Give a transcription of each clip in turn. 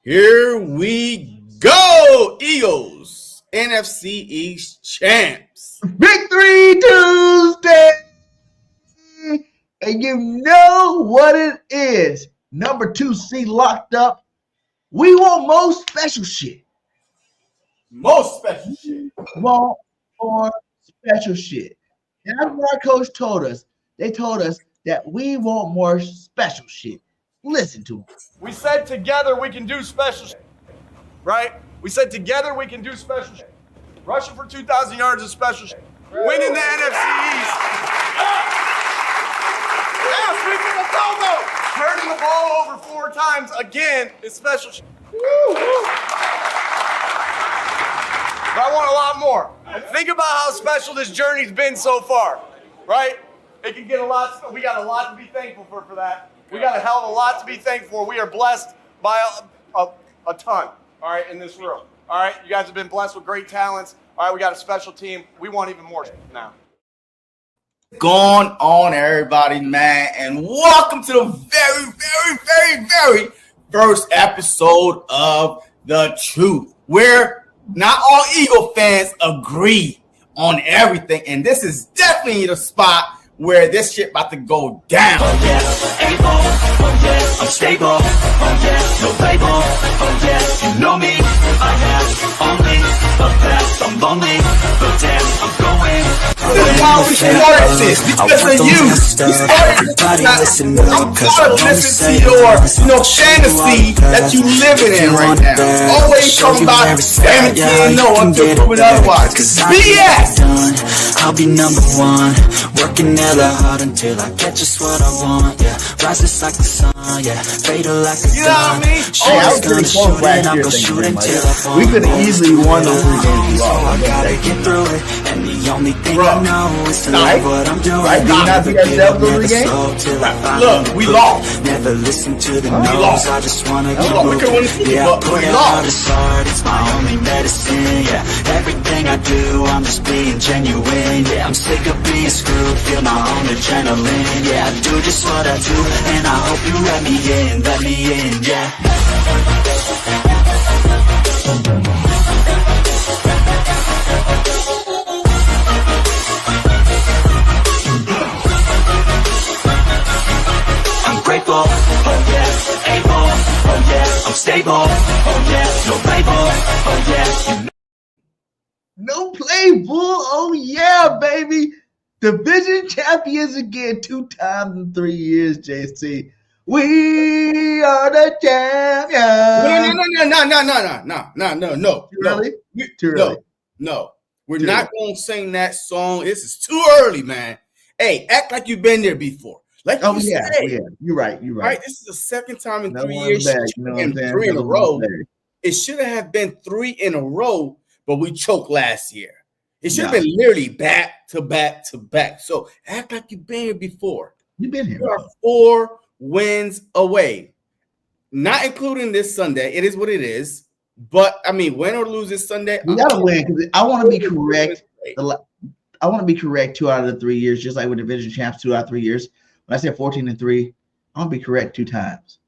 Here we go, Eagles, NFC East champs. Victory Tuesday! And you know what it is. Number 2 seed locked up. We want more special shit. Most special shit. Want more special shit. And that's what our coach told us. They told us that we want more special shit. Listen to them. We said together we can do special shit, right? We said together we can do special shit. Rushing for 2,000 yards is special shit. Winning the NFC East. Yeah, sweeping the COWBOYS. Turning the ball over 4 times again is special shit. But I want a lot more. Think about how special this journey's been so far, right? It can get a lot. We got a lot to be thankful for that. We got a hell of a lot to be thankful for. We are blessed by a ton, all right, in this room. All right, you guys have been blessed with great talents. All right, we got a special team. We want even more now. Going on, everybody, man, and welcome to the very first episode of The Truth, where not all Eagle fans agree on everything, and this is definitely the spot where this shit about to go down. Oh yeah, able, oh yeah, I'm stable, oh yeah, no label, oh yeah, you know me, I have only the best, I'm lonely, but damn, I'm going. This is why we started this, because of you. We started this because I'm tired of listening to your, fantasy that you living in right now. Always talking about guaranteeing no until proven otherwise. BS! I'll be number 1, working hella hard until I get just what I want, yeah. Rises like the sun, yeah. Fatal like a gun. You know what I mean? Hey, I was pretty close last year. We could have easily won those 3 games. I gotta get through it, and the only thing I know is to love what I'm doing. Right? Never give up, never slow till I Look, we lost. Never listen to the We no's. lost. I just wanna We keep lost. We moving. could've won the Super Yeah, Bowl, put but we it lost. out as hard. It's my only medicine. Yeah, everything I do, I'm just being genuine. Yeah, I'm sick of being screwed. Feel my own adrenaline. Yeah, I do just what I do, and I hope you let me in. Yeah. I'm grateful, oh yeah, able, oh yeah, I'm stable, oh yeah, no label, oh yeah, you No play, bull. Oh, yeah, baby. Division champions again 2 times in 3 years, JC. We are the champions. No. Too early? Too early. No. We're Too not early. going to sing that song. This is too early, man. Hey, act like you've been there before. Like Oh, you yeah. said. Yeah. You're right. You're All right. right, this is the second time in No 3 one's years. back, you know what I'm saying? 3 in a No one's row. back. It should have been 3 in a row, but we choked last year. It should have Yeah. been literally back to back to back. So act like you've been here before. You've been here. We are 4 wins away, not including this Sunday. It is what it is. But I mean, win or lose this Sunday, We got to win because I want to be correct. I want to be correct 2 out of the 3 years, just like with division champs 2 out of 3 years. When I said 14-3, I want to be correct 2 times.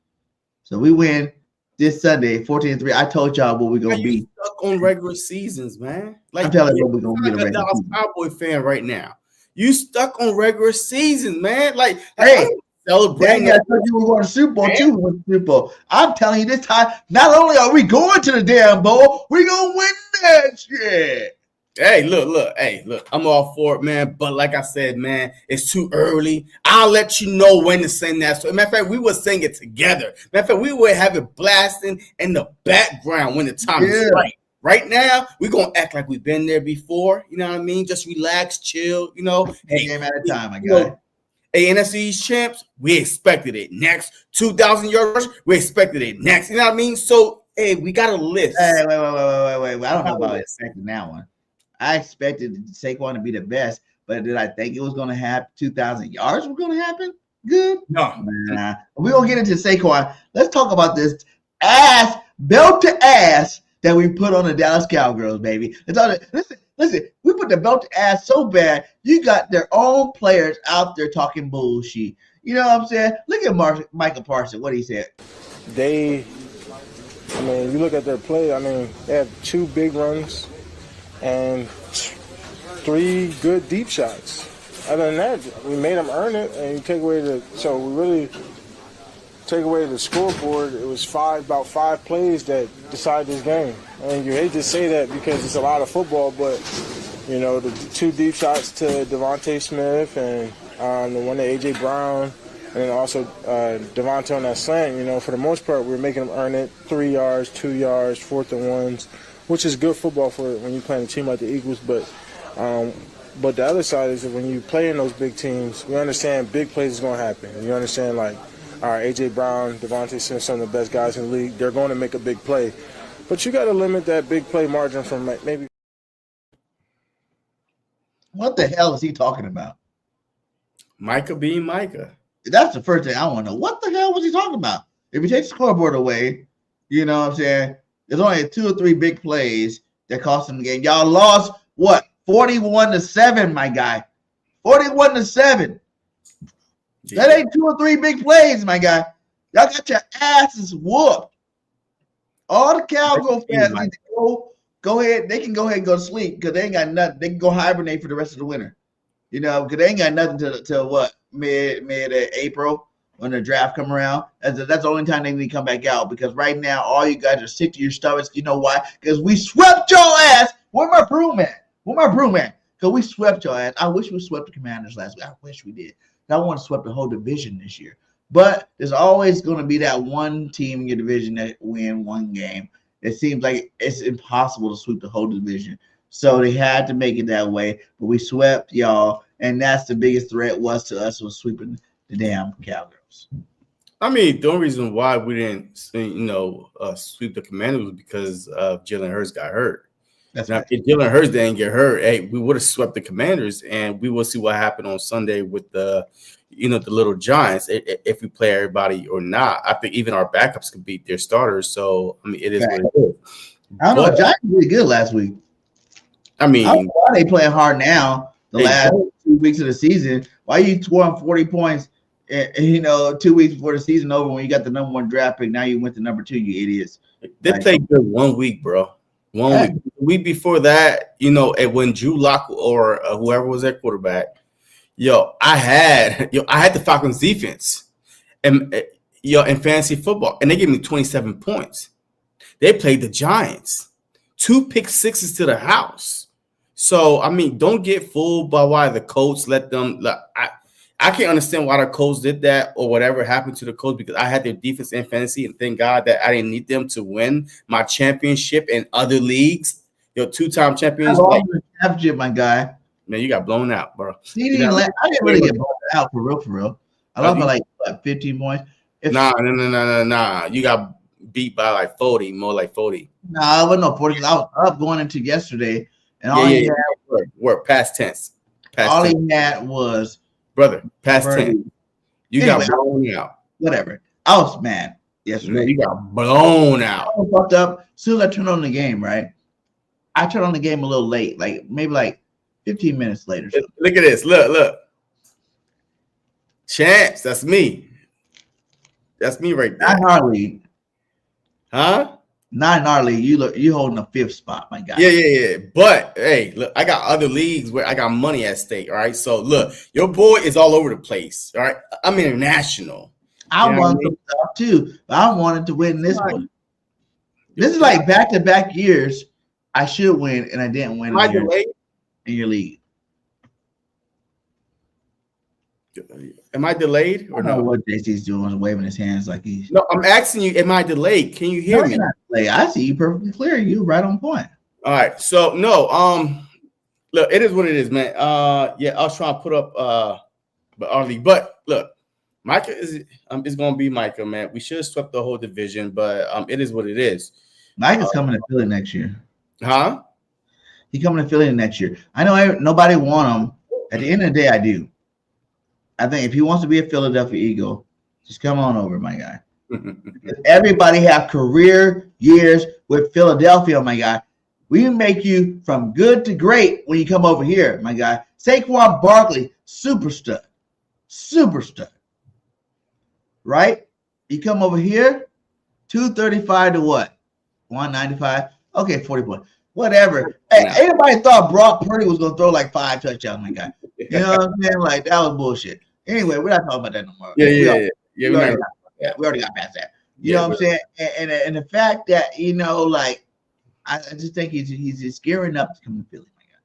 So we win this Sunday, 14-3. I told y'all what we're Why gonna you be. stuck on regular seasons, man? Like I'm telling you what we're gonna be. you're a Dallas Cowboy fan right now. You stuck on regular seasons, man. Like Hey, celebrating. Dang, I told you we won the Super Bowl too. We won the Super Bowl. I'm telling you this time, not only are we going to the damn bowl, we're gonna win that shit. Hey, look, I'm all for it, man. But like I said, man, it's too early. I'll let you know when to sing that song. Matter of fact, we will sing it together. Matter of fact, we will have it blasting in the background when the time is right. Right now, we're gonna act like we've been there before. You know what I mean? Just relax, chill, you know. Hey, Game at a time, my guy. Hey, NFC champs, we expected it next. 2,000 yards, we expected it next. You know what I mean? So, hey, we got a list. Hey, wait. I don't know about expecting that one. I expected Saquon to be the best, but did I think it was going to happen? 2,000 yards was going to happen? Good. No. Nah. We're going to get into Saquon. Let's talk about this belt to ass that we put on the Dallas Cowgirls, baby. Listen, we put the belt to ass so bad, you got their own players out there talking bullshit. You know what I'm saying? Look at Michael Parsons, what he said. They I mean, you look at their play. I mean, they have 2 big runs and 3 good deep shots. Other than that, we made them earn it, and you take away we really take away the scoreboard. It was about 5 plays that decided this game. And you hate to say that because it's a lot of football, but you know, the 2 deep shots to Devontae Smith and the one to A.J. Brown, and then also Devontae on that slant. You know, for the most part, we're making them earn it. 3 yards, 2 yards, 4th and 1s, which is good football for when you're playing a team like the Eagles. But the other side is that when you play in those big teams, we understand big plays is going to happen. You understand, like, all right, A.J. Brown, Devontae Smith, some of the best guys in the league, they're going to make a big play. But you got to limit that big play margin from maybe. What the hell is he talking about? Micah being Micah. That's the first thing I want to know. What the hell was he talking about? If you take the scoreboard away, you know what I'm saying? There's only 2 or 3 big plays that cost them the game. Y'all lost, what, 41-7, my guy. 41-7. Yeah. That ain't 2 or 3 big plays, my guy. Y'all got your asses whooped. All the Cowboy fans need to go ahead. They can go ahead and go to sleep because they ain't got nothing. They can go hibernate for the rest of the winter. You know, because they ain't got nothing till what, mid-April when the draft come around. That's the only time they need to come back out, because right now all you guys are sick to your stomachs. You know why? Because we swept your ass. Where my broom at? Because we swept your ass. I wish we swept the Commanders last week. I wish we did. I want to sweep the whole division this year. But there's always going to be that one team in your division that win one game. It seems like it's impossible to sweep the whole division. So they had to make it that way. But we swept y'all, and that's the biggest threat was sweeping the damn Cowgirls. I mean, the only reason why we didn't, sweep the Commanders was because Jalen Hurts got hurt. That's now, right. if Jalen Hurts didn't get hurt, hey, we would have swept the Commanders, and we will see what happened on Sunday with the little Giants if we play everybody or not. I think even our backups could beat their starters. So I mean, it is what it is. I don't know. Giants were really good last week. I mean, I don't know why they playing hard now. The last 2 weeks of the season, why you scoring 40 points? 2 weeks before the season over, when you got the number 1 draft pick, now you went to number 2. You idiots. They played good 1 week, bro. 1 week. The week before that, and when Drew Lock or whoever was their quarterback, I had the Falcons defense, and in fantasy football, and they gave me 27 points. They played the Giants, 2 pick sixes to the house. So I mean, don't get fooled by why the Colts let them. I can't understand why the Colts did that or whatever happened to the Colts, because I had their defense in fantasy, and thank God that I didn't need them to win my championship in other leagues. 2-time champions. Championship, my guy. Man, you got blown out, bro. I didn't really get blown out for real. I lost by like 15 points. Nah. You got beat by like 40, more like 40. Nah, it wasn't no 40. I was up going into yesterday, and all he had past tense. He had was past tense. You got blown out. Whatever. I was mad yesterday. Man, you got blown out. I was fucked up. As soon as I turned on the game, right? I turned on the game a little late, maybe 15 minutes later. So. Look at this. Look. Chance, that's me. That's me right there. Not in our league. Huh? Not in our league. You holding the 5th spot, my guy. Yeah. But hey, look, I got other leagues where I got money at stake. All right. So look, your boy is all over the place. All right. I'm international. I wanted some stuff too, but I wanted to win this one. This is like back-to-back years. I should win, and I didn't win in your league. Am I delayed or I don't know what JC's doing, waving his hands like he's. No, I'm asking you, am I delayed? Can you hear me? I see you perfectly clear. You right on point. All right. So look, it is what it is, man. I was trying to put up our league, but look, Micah is gonna be Micah, man. We should have swept the whole division, but it is what it is. Micah's coming to Philly next year. Huh? He coming to Philly next year. I know nobody want him. At the end of the day, I do. I think if he wants to be a Philadelphia Eagle, just come on over, my guy. Everybody have career years with Philadelphia, my guy. We make you from good to great when you come over here, my guy. Saquon Barkley, super stud. Right? You come over here, 235 to what? 195. Okay, 40 points. Whatever. Hey, anybody thought Brock Purdy was gonna throw like 5 touchdowns, my guy? You know what I'm saying? Like that was bullshit. Anyway, we're not talking about that no more. We already got past that. You know what I'm saying? And the fact that like I just think he's just gearing up to come to Philly, my guy.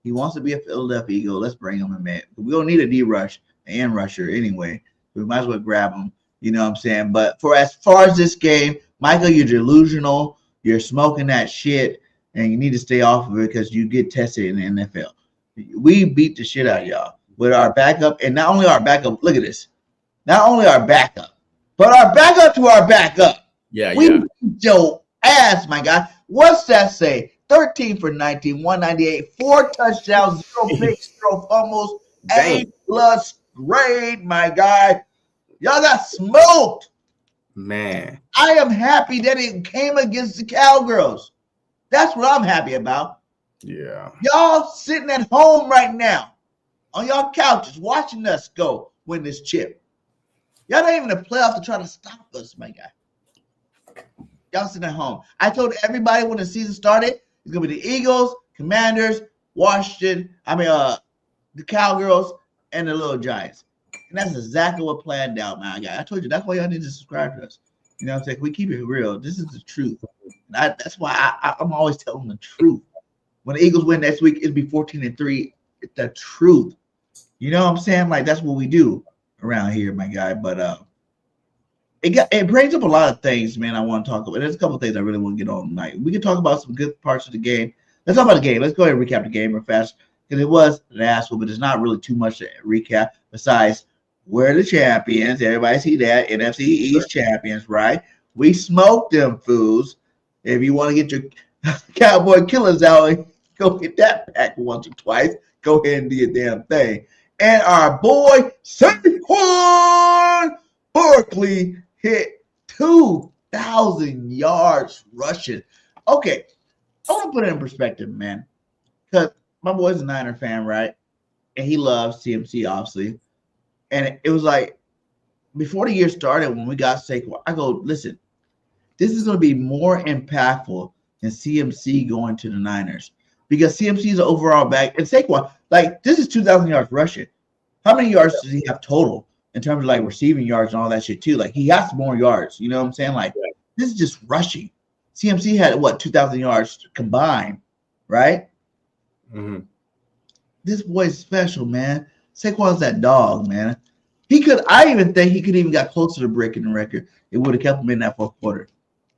He wants to be a Philadelphia Eagle. Let's bring him in, man. We don't need a D rush and rusher anyway. We might as well grab him. You know what I'm saying? But as far as this game, Michael, you're delusional. You're smoking that shit, and you need to stay off of it because you get tested in the NFL. We beat the shit out of y'all with our backup, and not only our backup. Look at this. Not only our backup, but our backup to our backup. We beat your ass, my guy. What's that say? 13 for 19, 198, 4 touchdowns, 0 picks, 0 fumbles, A+ grade, my guy. Y'all got smoked. Man. I am happy that it came against the Cowgirls. That's what I'm happy about. Yeah. Y'all sitting at home right now on y'all couches watching us go win this chip. Y'all not even in the playoffs to try to stop us, my guy. Y'all sitting at home. I told everybody when the season started, it's going to be the Eagles, Commanders, Washington, the Cowgirls, and the Little Giants. And that's exactly what planned out, man. I told you, that's why y'all need to subscribe to us. You know what I'm saying? We keep it real. This is the truth. And that's why I'm always telling the truth. When the Eagles win next week, it'll be 14-3. It's the truth. You know what I'm saying? Like, that's what we do around here, my guy. But it brings up a lot of things, man, I want to talk about. There's a couple of things I really want to get on tonight. We can talk about some good parts of the game. Let's talk about the game. Let's go ahead and recap the game real fast. Because it was an asshole, but there's not really too much to recap besides we're the champions. Everybody see that. NFC East champions, right? We smoked them fools. If you want to get your Cowboy killers out, go hit that pack once or twice. Go ahead and do your damn thing. And our boy Saquon Barkley hit 2,000 yards rushing. Okay, I want to put it in perspective, man. Because my boy's a Niner fan, right? And he loves CMC, obviously. And it was like, before the year started, when we got Saquon, I go, listen, this is going to be more impactful than CMC going to the Niners. Because CMC is an overall back. And Saquon, like, this is 2,000 yards rushing. How many yards does he have total in terms of, like, receiving yards and all that shit, too? Like, he has more yards. You know what I'm saying? Like, this is just rushing. CMC had, 2,000 yards combined, right? Mm-hmm. This boy's special, man. Saquon's that dog, man. I even think he could even got closer to breaking the record. It would have kept him in that fourth quarter.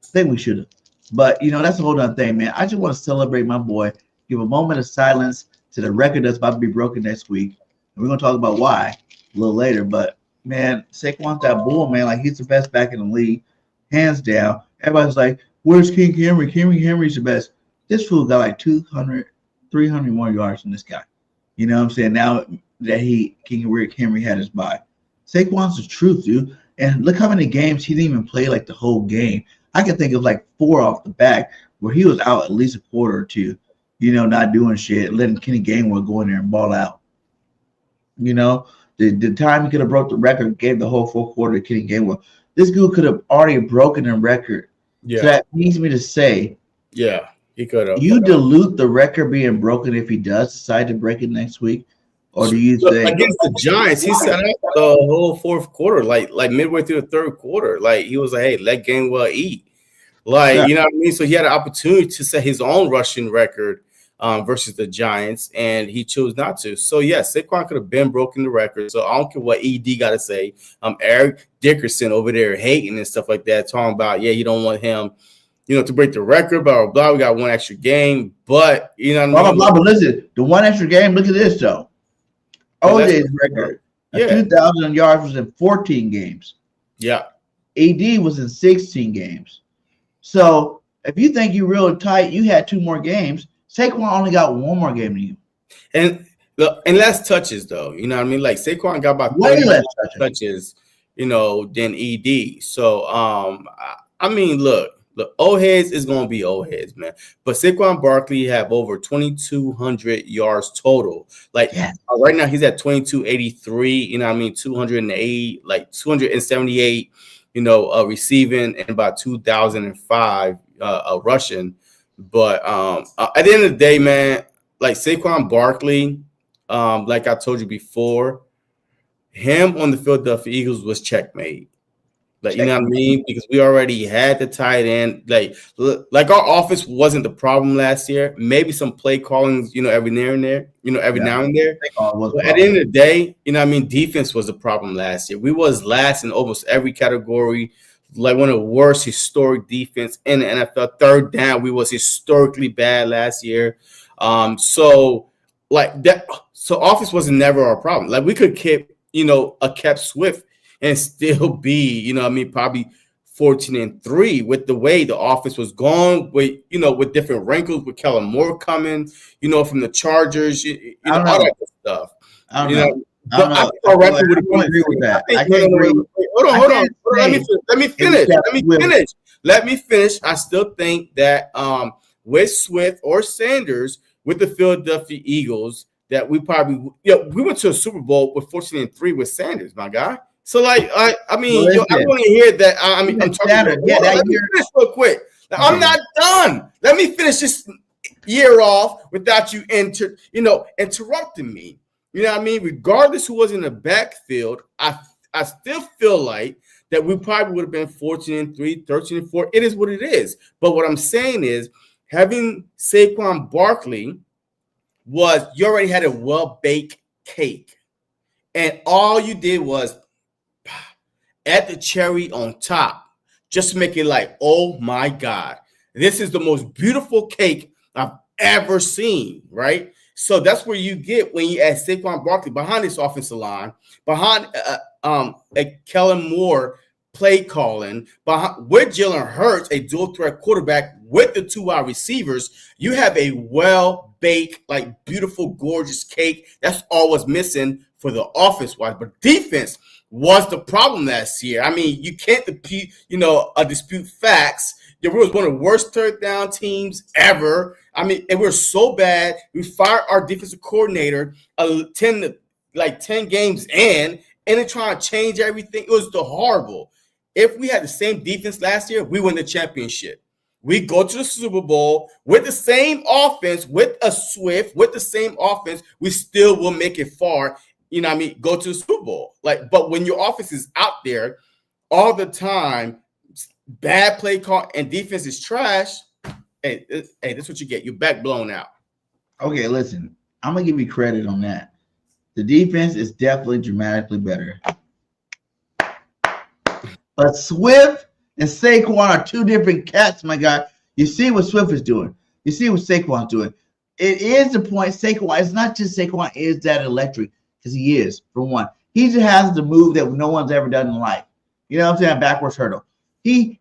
I think we should have. But, that's a whole other thing, man. I just want to celebrate my boy, give a moment of silence to the record that's about to be broken next week. And we're going to talk about why a little later. But, man, Saquon's that bull, man. Like, he's the best back in the league, hands down. Everybody's like, where's King Henry? King Henry's the best. This fool got like 200, 300 more yards than this guy. You know what I'm saying? Now that King Henry had his bye. Saquon's the truth, dude. And look how many games he didn't even play like the whole game. I can think of like 4 off the back where he was out at least a quarter or two, not doing shit, letting Kenny Gainwell go in there and ball out. The time he could have broke the record, gave the whole 4th quarter to Kenny Gainwell. This dude could have already broken the record. Yeah. So that needs me to say, yeah, he could have. You dilute the record being broken if he does decide to break it next week? Or do you think against the Giants, he set up the whole 4th quarter, like midway through the 3rd quarter. Like he was like, hey, let Gainwell eat. Like, you know what I mean? So he had an opportunity to set his own rushing record versus the Giants, and he chose not to. So yes, Saquon could have been broken the record. So I don't care what ED got to say. Eric Dickerson over there hating and stuff like that, talking about, you don't want him, to break the record, blah, blah, blah. We got 1 extra game, but blah, blah, blah. But listen, the 1 extra game, look at this though. OJ's record, 2,000 yards was in 14 games. Yeah. AD was in 16 games. So if you think you're real tight, you had 2 more games. Saquon only got 1 more game than you. And less touches, though. You know what I mean? Like Saquon got about 30 less touches, than ED. So, I mean, look, old heads is going to be old heads, man. But Saquon Barkley have over 2,200 yards total. Like right now, he's at 2,283. You know what I mean? 208, like 278 receiving, and about 2,005 rushing. But at the end of the day, man, like Saquon Barkley, like I told you before, him on the Philadelphia Eagles was checkmate. Like, you know what I mean? Because we already had the tight end. Like our offense wasn't the problem last year. Maybe some play callings, every now and there. But at the end of the day, defense was the problem last year. We was last in almost every category. Like one of the worst historic defense in the NFL. Third down, we was historically bad last year. So offense was never our problem. Like we could keep, kept Swift and still be, probably 14-3 with the way the offense was going, with with different wrinkles, with Kellen Moore coming, from the Chargers, all that good stuff. I don't know. I don't agree with that. I can't agree. Hold on. Let me finish. I still think that with Swift or Sanders with the Philadelphia Eagles, that we probably we went to a Super Bowl with 14-3 with Sanders, my guy. So I want to hear that. I'm talking. Let me finish real quick. I'm not done. Let me finish this year off without you interrupting me. You know what I mean? Regardless who was in the backfield, I still feel like that we probably would have been 14-3, 13-4. It is what it is. But what I'm saying is, having Saquon Barkley was, you already had a well-baked cake, and all you did was add the cherry on top, just to make it like, oh my God, this is the most beautiful cake I've ever seen, right? So that's where you get when you add Saquon Barkley behind this offensive line, behind a Kellen Moore play calling, with Jalen Hurts, a dual threat quarterback with the 2 wide receivers. You have a well-baked, like beautiful, gorgeous cake. That's all was missing for the offense-wise. But defense was the problem last year. I mean, you can't dispute facts. We was one of the worst third down teams ever. I mean, and we're so bad. We fired our defensive coordinator 10 games in, and then trying to change everything. It was horrible. If we had the same defense last year, we win the championship. We go to the Super Bowl with the same offense, with a Swift, with the same offense, we still will make it far. Go to the Super Bowl. But when your offense is out there all the time, bad play call and defense is trash, hey, that's what you get. Your back blown out. Okay, listen, I'm gonna give you credit on that. The defense is definitely dramatically better. But Swift and Saquon are two different cats, my guy. You see what Swift is doing. You see what Saquon's doing. It is the point. Saquon, it's not just Saquon is that electric, because he is, for one. He just has the move that no one's ever done in life. You know what I'm saying? Backwards hurdle. He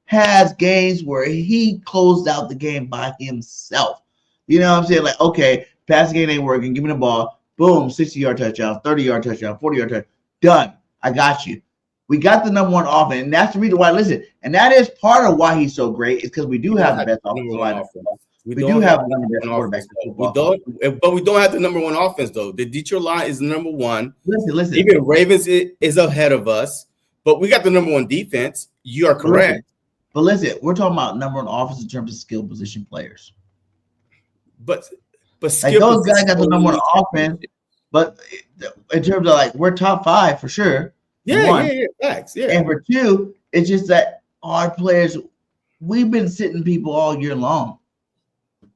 has games where he closed out the game by himself. You know what I'm saying? Like, okay, passing game ain't working. Give me the ball. Boom, 60-yard touchdown, 30-yard touchdown, 40-yard touchdown. Done. I got you. We got the number one offense, and that's the reason why. Listen, and that is part of why he's so great, is because we do have the best offensive line. We do have one of the best quarterbacks. But we don't have the number one offense, though. The Detroit line is number one. Listen. Even Ravens is ahead of us, but we got the number one defense. You are correct. But listen, we're talking about number one offense in terms of skill position players. But like those guys got the number one offense, but in terms of we're top 5 for sure. Yeah, facts. Yeah. And for 2, it's just that our players, we've been sitting people all year long.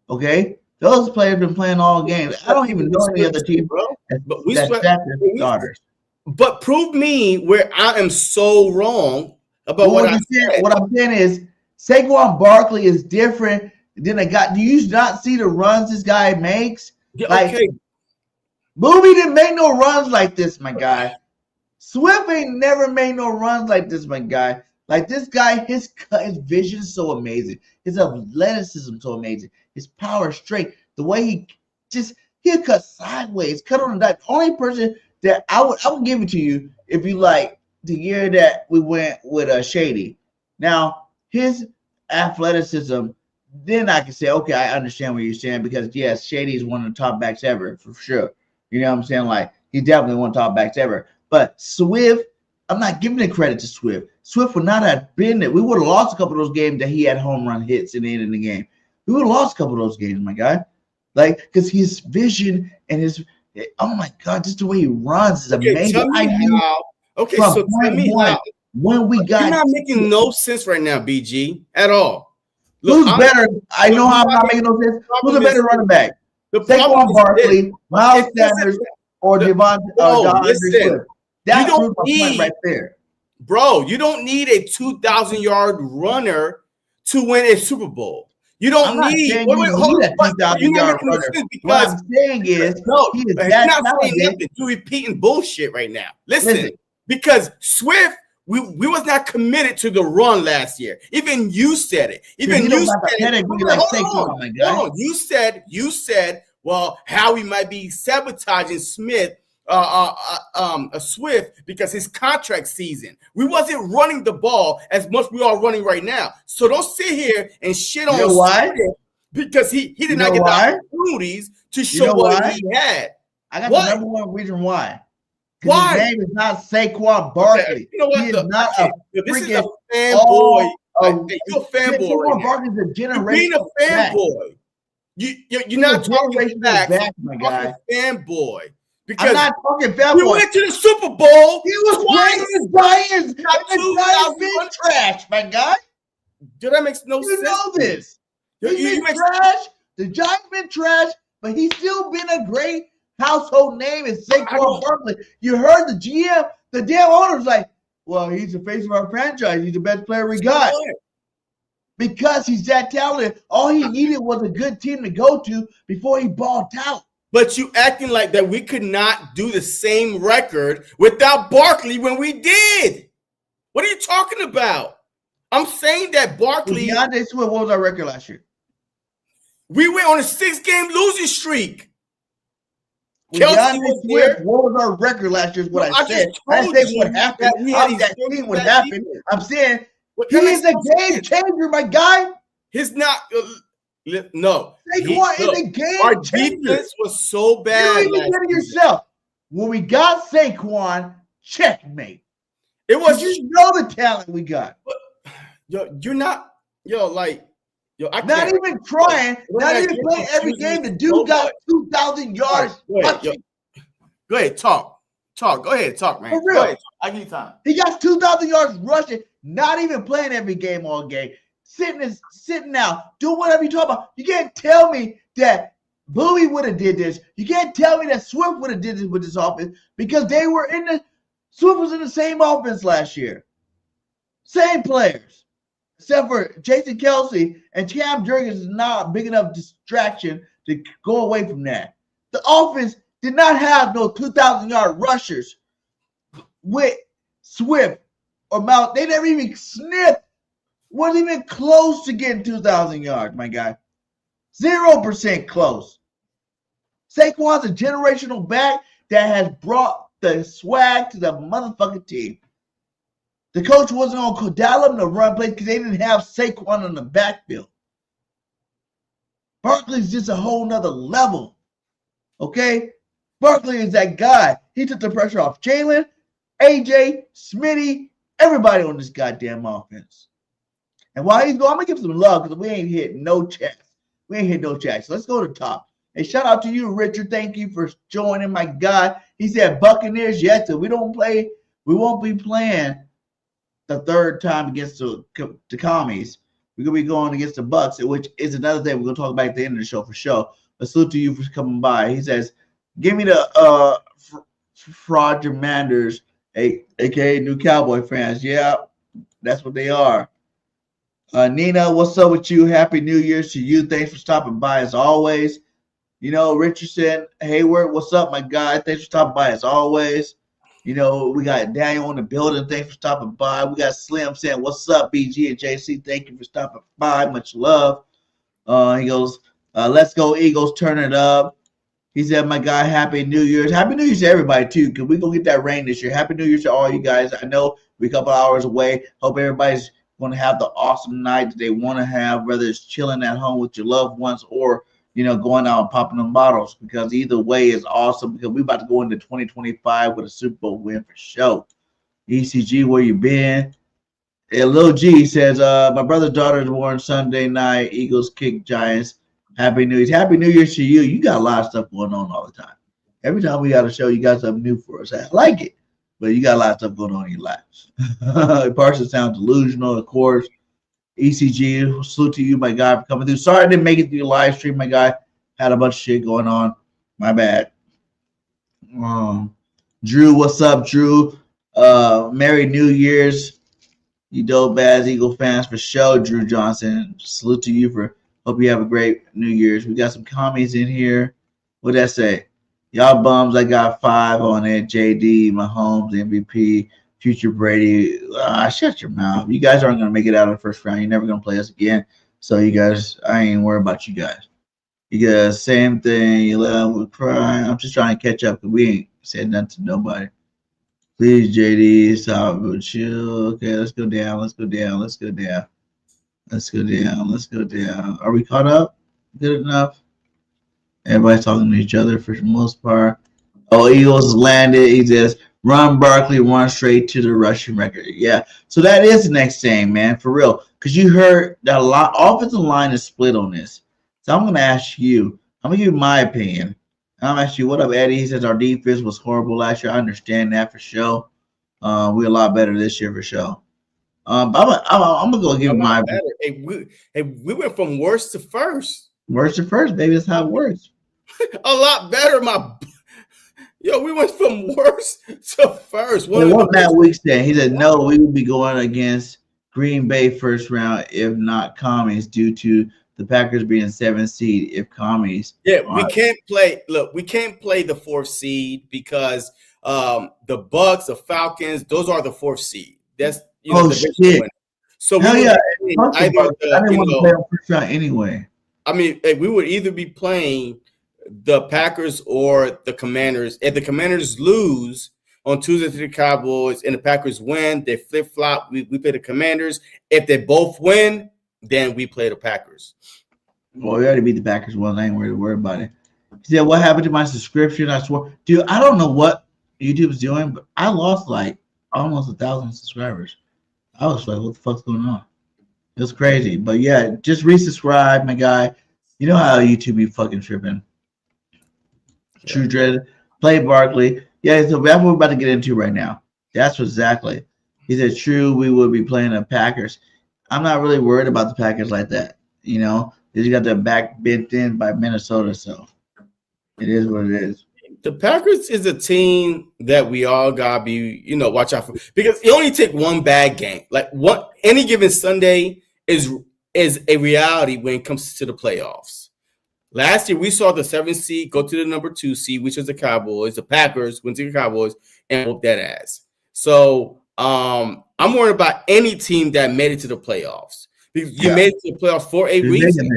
Okay, those players have been playing all games. I don't even know any other team, bro. But we starters. But prove me where I am so wrong about what I'm saying. What I'm saying is Saquon Barkley is different than a guy. Do you not see the runs this guy makes? Okay. Booby didn't make no runs like this, my guy. Swift ain't never made no runs like this, my guy. Like this guy, his vision is so amazing. His athleticism so amazing. His power straight. The way he'll cut sideways, cut on the dime. Only person that I would give it to you if you like the year that we went with Shady. Now his athleticism, then I can say, okay, I understand what you're saying, because yes, Shady is one of the top backs ever for sure. You know what I'm saying? Like he's definitely one of the top backs ever. But Swift, I'm not giving the credit to Swift. Swift would not have been there. We would have lost a couple of those games that he had home run hits in the end of the game. We would have lost a couple of those games, my guy. Like, because his vision and his, oh my God, just the way he runs is amazing. Tell me how. Okay, so tell me how. When we got, you're not making no sense right now, BG, at all. Look, who's better? I know how I'm not making no sense. Who's a better running back? Saquon Barkley, Miles Sanders, or Devon Swift. That proves my point right there. Bro, you don't need a 2,000-yard runner to win a Super Bowl. You don't need a 2,000-yard runner. What I'm saying is, he is that talented. You're repeating bullshit right now. Listen, because Swift, we was not committed to the run last year. Even you said it. Even you said it. You said, well, Howie might be sabotaging Swift because his contract season. We wasn't running the ball as much we are running right now. So don't sit here and shit on Swift because he did not get the opportunities to show what he had. I got the number one reason why. Why? His name is not Saquon Barkley. Okay. You know what? He is not a this is a fanboy. You're a fanboy. Saquon Barkley's a generation. Being a fanboy. You're not talking back, my guy. Fanboy. Because I'm not talking fanboy. We went to the Super Bowl. He was playing the Giants. The Giants been trash, my guy. That makes no sense. You know this. He's been trash. The Giants been trash, but he's still been a great household name is Saquon Barkley. You heard the GM, the damn owner's like, well, he's the face of our franchise. He's the best player we got. Because he's that talented. All he needed was a good team to go to before he balled out. But you acting like that we could not do the same record without Barkley when we did. What are you talking about? I'm saying that Barkley. DeAndre Swift, what was our record last year? We went on a 6-game losing streak. What was our record last year? Is what I said. I said what happened. That team would happen. I'm saying he is a game changer, my guy. He's not. No. Saquon is a game changer. Our defense was so bad. You even get it yourself. When we got Saquon, checkmate. It was. You know the talent we got. You're not. I'm not even trying, not even playing every game. The dude got 2,000 yards. Go ahead, talk. Go ahead, talk, man. For real. Go ahead, I give you time. He got 2,000 yards rushing, not even playing every game all game. Sitting out, doing whatever you talk about. You can't tell me that Bowie would have did this. You can't tell me that Swift would have did this with this offense because Swift was in the same offense last year. Same players. Except for Jason Kelsey and Cam Jurgens is not a big enough distraction to go away from that. The offense did not have no 2,000-yard rushers with Swift or Mount. They never even sniffed. Wasn't even close to getting 2,000 yards, my guy. 0% close. Saquon's a generational back that has brought the swag to the motherfucking team. The coach wasn't going to dial him to run plays because they didn't have Saquon on the backfield. Barkley's just a whole nother level. Okay? Barkley is that guy. He took the pressure off Jalen, AJ, Smitty, everybody on this goddamn offense. And while he's going, I'm going to give some love because we ain't hit no checks. So let's go to the top. Hey, shout out to you, Richard. Thank you for joining, my guy. He said Buccaneers, yes, so we won't be playing the third time against the commies. We're going to be going against the Bucks, which is another thing we're going to talk about at the end of the show for sure. A salute to you for coming by. He says, give me the Fraudgermanders, a.k.a. new Cowboy fans. Yeah, that's what they are. Nina, what's up with you? Happy New Year's to you. Thanks for stopping by as always. You know, Richardson, Hayward, what's up, my guy? Thanks for stopping by as always. You know, we got Daniel in the building. Thanks for stopping by. We got Slim saying, what's up, BG and JC? Thank you for stopping by. Much love. He goes, let's go, Eagles. Turn it up. He said, my guy, Happy New Year's. Happy New Year's to everybody, too, because we're going to get that rain this year. Happy New Year's to all you guys. I know we're a couple hours away. Hope everybody's going to have the awesome night that they want to have, whether it's chilling at home with your loved ones or, you know, going out and popping them bottles, because either way is awesome because we're about to go into 2025 with a Super Bowl win for sure. ECG, where you been? And Lil G says, my brother's daughter is born Sunday night. Eagles kick Giants. Happy New Year's. Happy New Year's to you. You got a lot of stuff going on all the time. Every time we got a show, you got something new for us. I like it. But you got a lot of stuff going on in your lives. Partially sounds delusional, of course. ECG, salute to you, my guy, for coming through. Sorry I didn't make it through your live stream, my guy. Had a bunch of shit going on. My bad. Drew, what's up, Drew? Merry New Year's. You dope ass Eagle fans for show, Drew Johnson. Salute to you for hope you have a great New Year's. We got some comments in here. What'd that say? Y'all bums, I got 5 on it. JD, Mahomes, MVP, future Brady. Shut your mouth. You guys aren't going to make it out of the first round. You're never going to play us again. So you guys, I ain't worried about you guys. You guys, same thing. You let me cry. I'm just trying to catch up because we ain't said nothing to nobody. Please, JD, stop. Chill. Okay, let's go down. Let's go down. Let's go down. Let's go down. Let's go down. Are we caught up? Good enough? Everybody's talking to each other for the most part. Oh, Eagles landed. He says, run Barkley, run straight to the rushing record. Yeah. So that is the next thing, man, for real. Because you heard that a lot. Offensive line is split on this. So I'm going to ask you. I'm going to give you my opinion. I'm going to ask you, what up, Eddie? He says our defense was horrible last year. I understand that for sure. We're a lot better this year for sure. I'm going to go give my opinion. Hey, we went from worst to first. Worst to first, baby. That's how it works. A lot better, we went from worst to first. What Matt Weeks said, he said, no, we will be going against Green Bay first round, if not Commies, due to the Packers being 7th seed. If Commies, we can't play. Look, we can't play the 4th seed because the Bucks, the Falcons, those are the 4th seed. That's the shit. So hell yeah, I didn't want to play on first round anyway. I mean, we would either be playing the Packers or the Commanders. If the Commanders lose on Tuesday to the Cowboys and the Packers win, they flip-flop. We play the Commanders. If they both win, then we play the Packers. Well, we already beat the Packers once. I ain't worried about it. He said, what happened to my subscription? I swear. Dude, I don't know what YouTube's doing, but I lost like almost 1,000 subscribers. I was like, what the fuck's going on? It was crazy. But yeah, just resubscribe, my guy. You know how YouTube be fucking tripping. True Dread, play Barkley. Yeah, so that's what we're about to get into right now. That's exactly. He said, true, we will be playing the Packers. I'm not really worried about the Packers like that. You know, they just got their back bent in by Minnesota, so it is what it is. The Packers is a team that we all gotta be, watch out for, because you only take one bad game. Like any given Sunday is a reality when it comes to the playoffs. Last year, we saw the 7th seed go to the number 2 seed, which is the Cowboys. The Packers went to the Cowboys and whooped that ass. So I'm worried about any team that made it to the playoffs. Because you made it to the playoffs for a reason. So,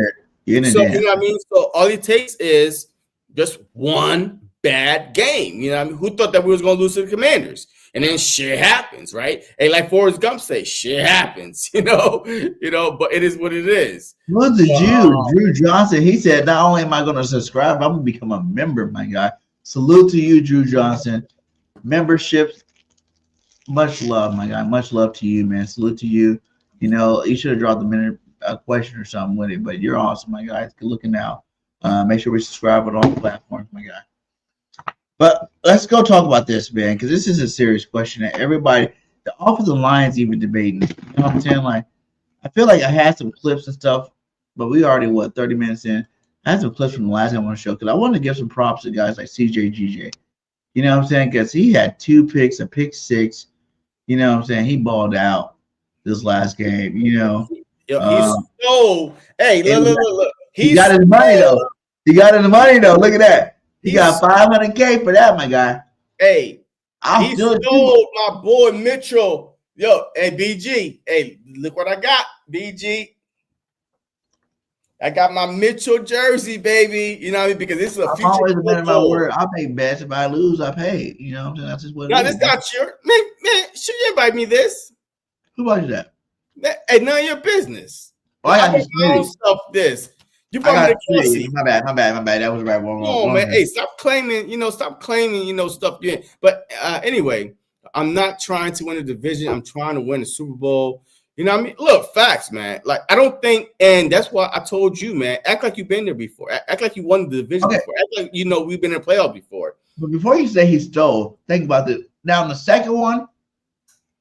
you know what I mean? So all it takes is just one bad game. You know what I mean? Who thought that we was going to lose to the Commanders? And then shit happens, right? Hey, like Forrest Gump say, shit happens, but it is what it is. What's the Jew? Drew Johnson, he said, not only am I going to subscribe, I'm going to become a member, my guy. Salute to you, Drew Johnson. Memberships, much love, my guy. Much love to you, man. Salute to you. You should have dropped a question or something with it, but you're awesome, my guy. Good looking out. Make sure we subscribe on all the platforms, my guy. But let's go talk about this, man, because this is a serious question that everybody, the offensive line's even debating. You know what I'm saying? Like, I feel like I had some clips and stuff, but we already, 30 minutes in? I had some clips from the last time I want to show because I wanted to give some props to guys like CJ GJ. You know what I'm saying? Because he had 2 picks, a pick 6. You know what I'm saying? He balled out this last game, Yo, hey, look. He got his money, though. He got his money, though. Look at that. He got $500K for that, my guy. Hey, he stole my boy Mitchell. Yo, hey, BG. Hey, look what I got, BG. I got my Mitchell jersey, baby. You know what I mean? Because this is a future. I'm always a man of my word. I make bets. If I lose, I pay. You know what I'm saying? That's just what it is. This not your man. Should you invite me this? Who bought you that? Hey, none of your business. Oh, I got my stuff. This. You brought me the Kelsey. My bad. That was right. Wrong, man. Hey, stop claiming, stuff. Yeah. But anyway, I'm not trying to win a division. I'm trying to win the Super Bowl. You know what I mean? Look, facts, man. Like, I don't think, and that's why I told you, man, act like you've been there before. Act like you won the division before. Act like you know we've been in playoff before. But before you say he stole, think about this. Now, in the second one,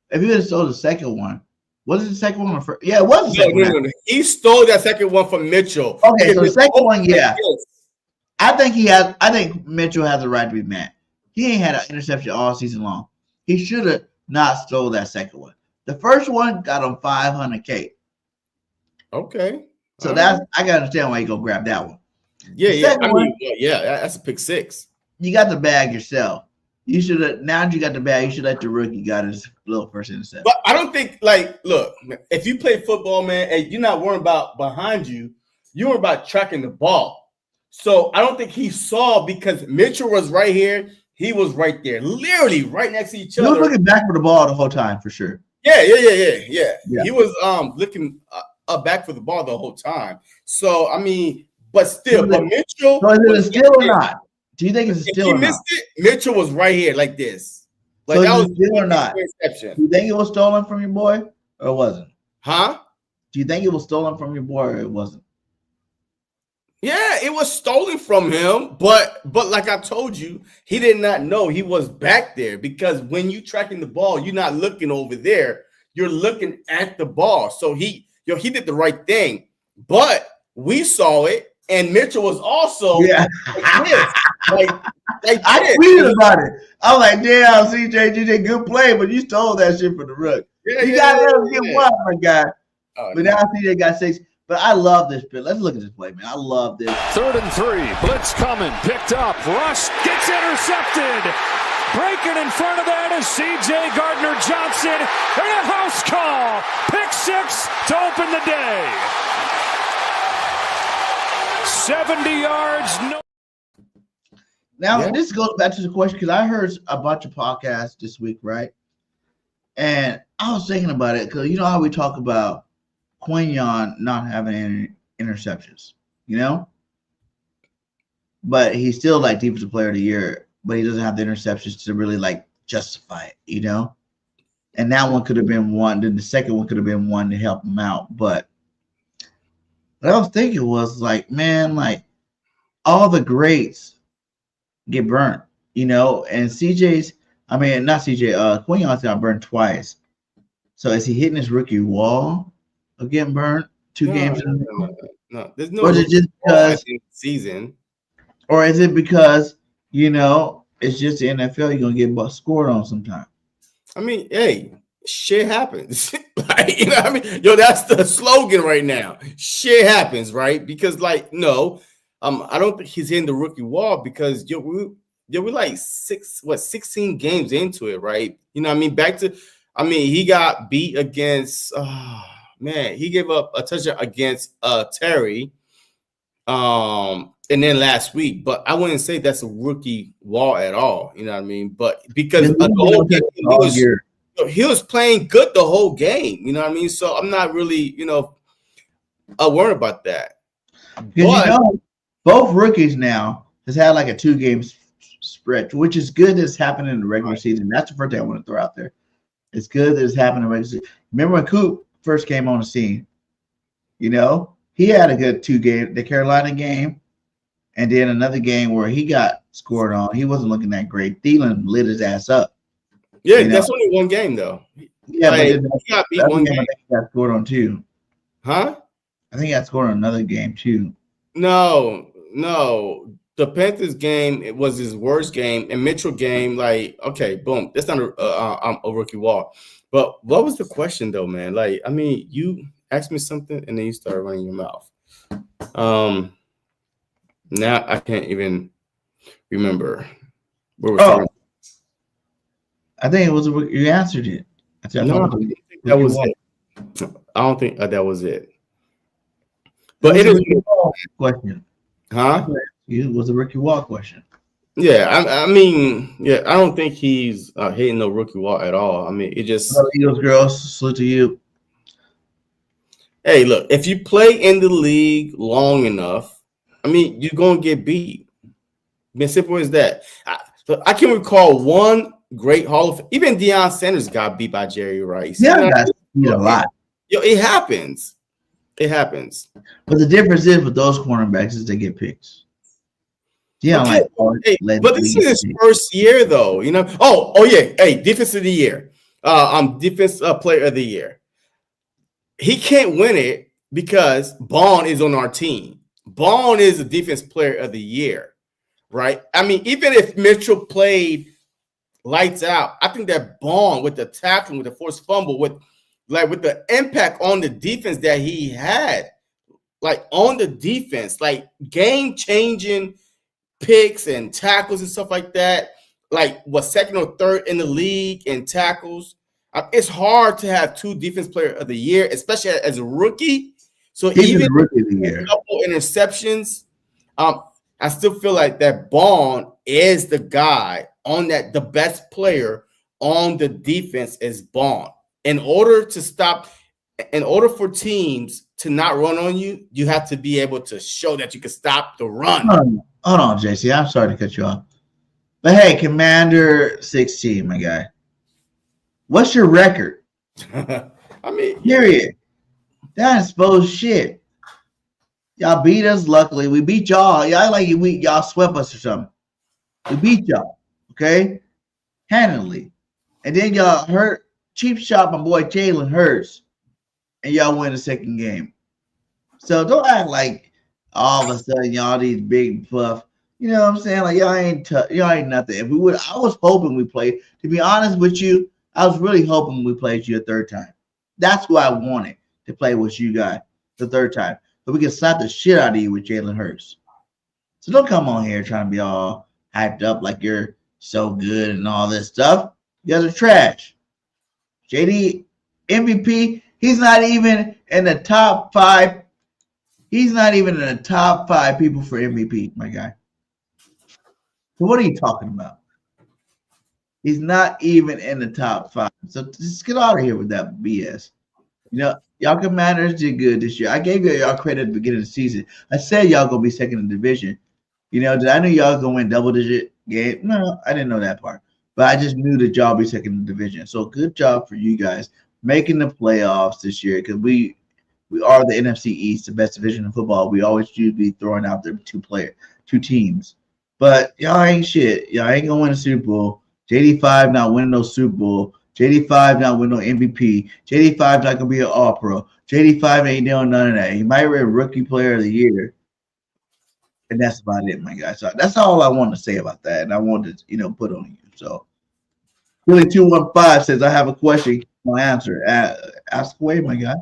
if he would have stole the second one, was it the second one or first? Yeah, it was the second one. No. He stole that second one from Mitchell. Okay, so the second one, yeah. I think Mitchell has a right to be mad. He ain't had an interception all season long. He should have not stole that second one. The first one got him $500K. Okay. So that's I can understand why you go grab that one. Yeah. I mean, that's a pick six. You got the bag yourself. You should have. Now that you got the bag, you should let the rookie got his little first interception. But I don't think, like, look, if you play football, man, and you're not worrying about behind you, you're worrying about tracking the ball. So I don't think he saw, because Mitchell was right here. He was right there, literally right next to each other. He was looking back for the ball the whole time, for sure. Yeah. He was looking back for the ball the whole time. So I mean, but still, but Mitchell. So is it a steal or not? Do you think it's a steal or not? Missed it, Mitchell was right here like this. Like, so that was a steal or not? Do you think it was stolen from your boy or it wasn't? Huh? Do you think it was stolen from your boy or it wasn't? Yeah, it was stolen from him, but like I told you, he did not know he was back there, because when you tracking the ball, you're not looking over there, you're looking at the ball. So he did the right thing, but we saw it, and Mitchell was also like I tweeted about it. I was like, damn, CJ, you did good play, but you stole that shit from the rook. You gotta let him get one, my guy. But now CJ got 6. But I love this play. Let's look at this play, man. I love this. 3rd and 3. Blitz coming. Picked up. Rush gets intercepted. Breaking in front of that is C.J. Gardner-Johnson. And a house call. Pick 6 to open the day. 70 yards. No. Now, this goes back to the question, because I heard a bunch of podcasts this week, right? And I was thinking about it, because you know how we talk about Quinion not having any interceptions, you know? But he's still like defensive player of the year, but he doesn't have the interceptions to really like justify it, you know? And that one could have been one. Then the second one could have been one to help him out. But what I was thinking was like, man, like all the greats get burnt, you know? And Quinion's got burnt twice. So is he hitting his rookie wall of getting burnt 2 games in a row? No, there's no. Or is it just because season? Or is it because, you know, it's just the NFL, you're gonna get scored on sometime? I mean, hey, shit happens. Like, you know what I mean? Yo, that's the slogan right now. Shit happens, right? Because, like, no, I don't think he's hitting the rookie wall, because we're like 16 games into it, right? You know what I mean? He got beat against man, he gave up a touchdown against Terry and then last week, but I wouldn't say that's a rookie wall at all, you know what I mean? But because the whole game, he was playing good the whole game, you know what I mean? So I'm not really, you know, worried about that. But, you know, both rookies now has had like a 2-game spread, which is good that's happening in the regular season. That's the first thing I want to throw out there. It's good that it's happening in the regular season. Remember when Coop first came on the scene, you know, he had a good 2 game, the Carolina game, and then another game where he got scored on. He wasn't looking that great. Thielen lit his ass up. Yeah, that's only 1 game though. Yeah, like, but he got beat 1 game. I think he got scored on 2. Huh? I think he got scored on another game too. No. The Panthers game, it was his worst game, and Mitchell game, like, okay, boom. That's not a rookie wall. But what was the question though, man? Like, I mean, you asked me something and then you started running your mouth. Now I can't even remember where we're talking. I think it was you answered it. No, I don't think that was it. I don't think that was it. But it is a question. Huh? It was a rookie wall question. Yeah, I mean, yeah, I don't think he's hitting no rookie wall at all. I mean, it just Eagles girls, salute to you. Hey, look, if you play in the league long enough, I mean, you're gonna get beat. As simple as that. I can recall one great Hall of even Deion Sanders got beat by Jerry Rice. Yeah, that's a lot. It happens. It happens. But the difference is with those cornerbacks is they get picks. Yeah, okay. But this is his first year, though. You know. Oh yeah. Hey, defense of the year. Defense player of the year. He can't win it because Bond is on our team. Bond is the defense player of the year, right? I mean, even if Mitchell played lights out, I think that Bond with the tackling, with the forced fumble, with the impact on the defense that he had, like on the defense, like game-changing picks and tackles and stuff like that, like was second or third in the league in tackles. It's hard to have 2 defense player of the year, especially as a rookie. So even a couple interceptions, I still feel like that Bond is the guy on that. The best player on the defense is Bond. In order for teams to not run on you, you have to be able to show that you can stop the run. Hold on, JC. I'm sorry to cut you off. But hey, Commander 16, my guy. What's your record? I mean, period. That is bullshit. Y'all beat us. Luckily, we beat y'all. Y'all swept us or something. We beat y'all, okay? Handily. And then y'all hurt cheap shot my boy Jalen Hurts, and y'all win the second game. So don't act like all of a sudden y'all these big buff. You know what I'm saying? Like y'all ain't nothing. If we would, I was hoping we played. To be honest with you, I was really hoping we played you a third time. That's what I wanted, to play with you guys the third time. But we can slap the shit out of you with Jalen Hurts. So don't come on here trying to be all hyped up like you're so good and all this stuff. You guys are trash. JD MVP, he's not even in the top 5. He's not even in the top 5 people for MVP, my guy. So what are you talking about? He's not even in the top 5. So just get out of here with that BS. You know, y'all Commanders did good this year. I gave y'all credit at the beginning of the season. I said y'all gonna be second in the division. You know, did I know y'all gonna win double-digit game? No, I didn't know that part. But I just knew that y'all be second in the division. So good job for you guys making the playoffs this year, because we are the NFC East, the best division in football. We always should be throwing out there 2 teams. But y'all ain't shit. Y'all ain't gonna win a Super Bowl. JD5 not winning no Super Bowl. JD5 not winning no MVP. JD5 not gonna be an All-Pro. JD5 ain't doing none of that. He might win Rookie Player of the Year. And that's about it, my guy. So that's all I want to say about that. And I wanted to, put on you. So Billy 215 says, I have a question. No answer. Ask away, my guy.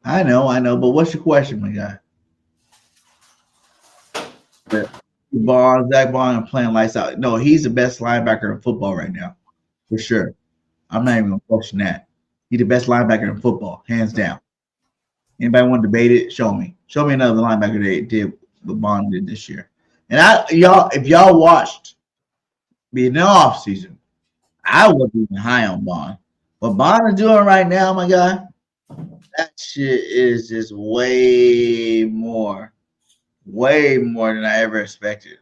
I know, but what's your question, my guy? Zach Bond playing lights out. No, he's the best linebacker in football right now, for sure. I'm not even gonna question that. He's the best linebacker in football, hands down. Anybody want to debate it? Show me. Show me another linebacker that did what Bond did this year. And if y'all watched me in the off season, I wasn't even high on Bond. What Bond is doing right now, my guy, that shit is just way more than I ever expected.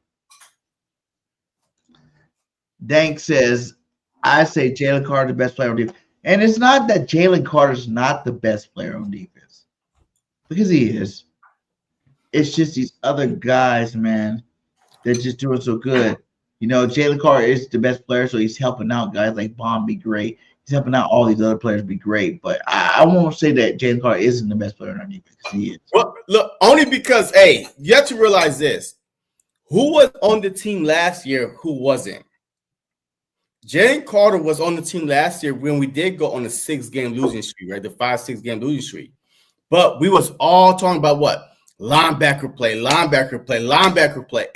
Dank says, I say Jalen Carter the best player on defense. And it's not that Jalen Carter's not the best player on defense, because he is. It's just these other guys, man, they're just doing so good. Jalen Carter is the best player, so he's helping out guys like Bond be great. He's helping out all these other players be great. But I won't say that Jalen Carter isn't the best player on defense, because he is. Well, look, only because, hey, you have to realize this. Who was on the team last year who wasn't? Jalen Carter was on the team last year when we did go on a 6-game losing streak, right? The 5-6 game losing streak. But we was all talking about what? Linebacker play.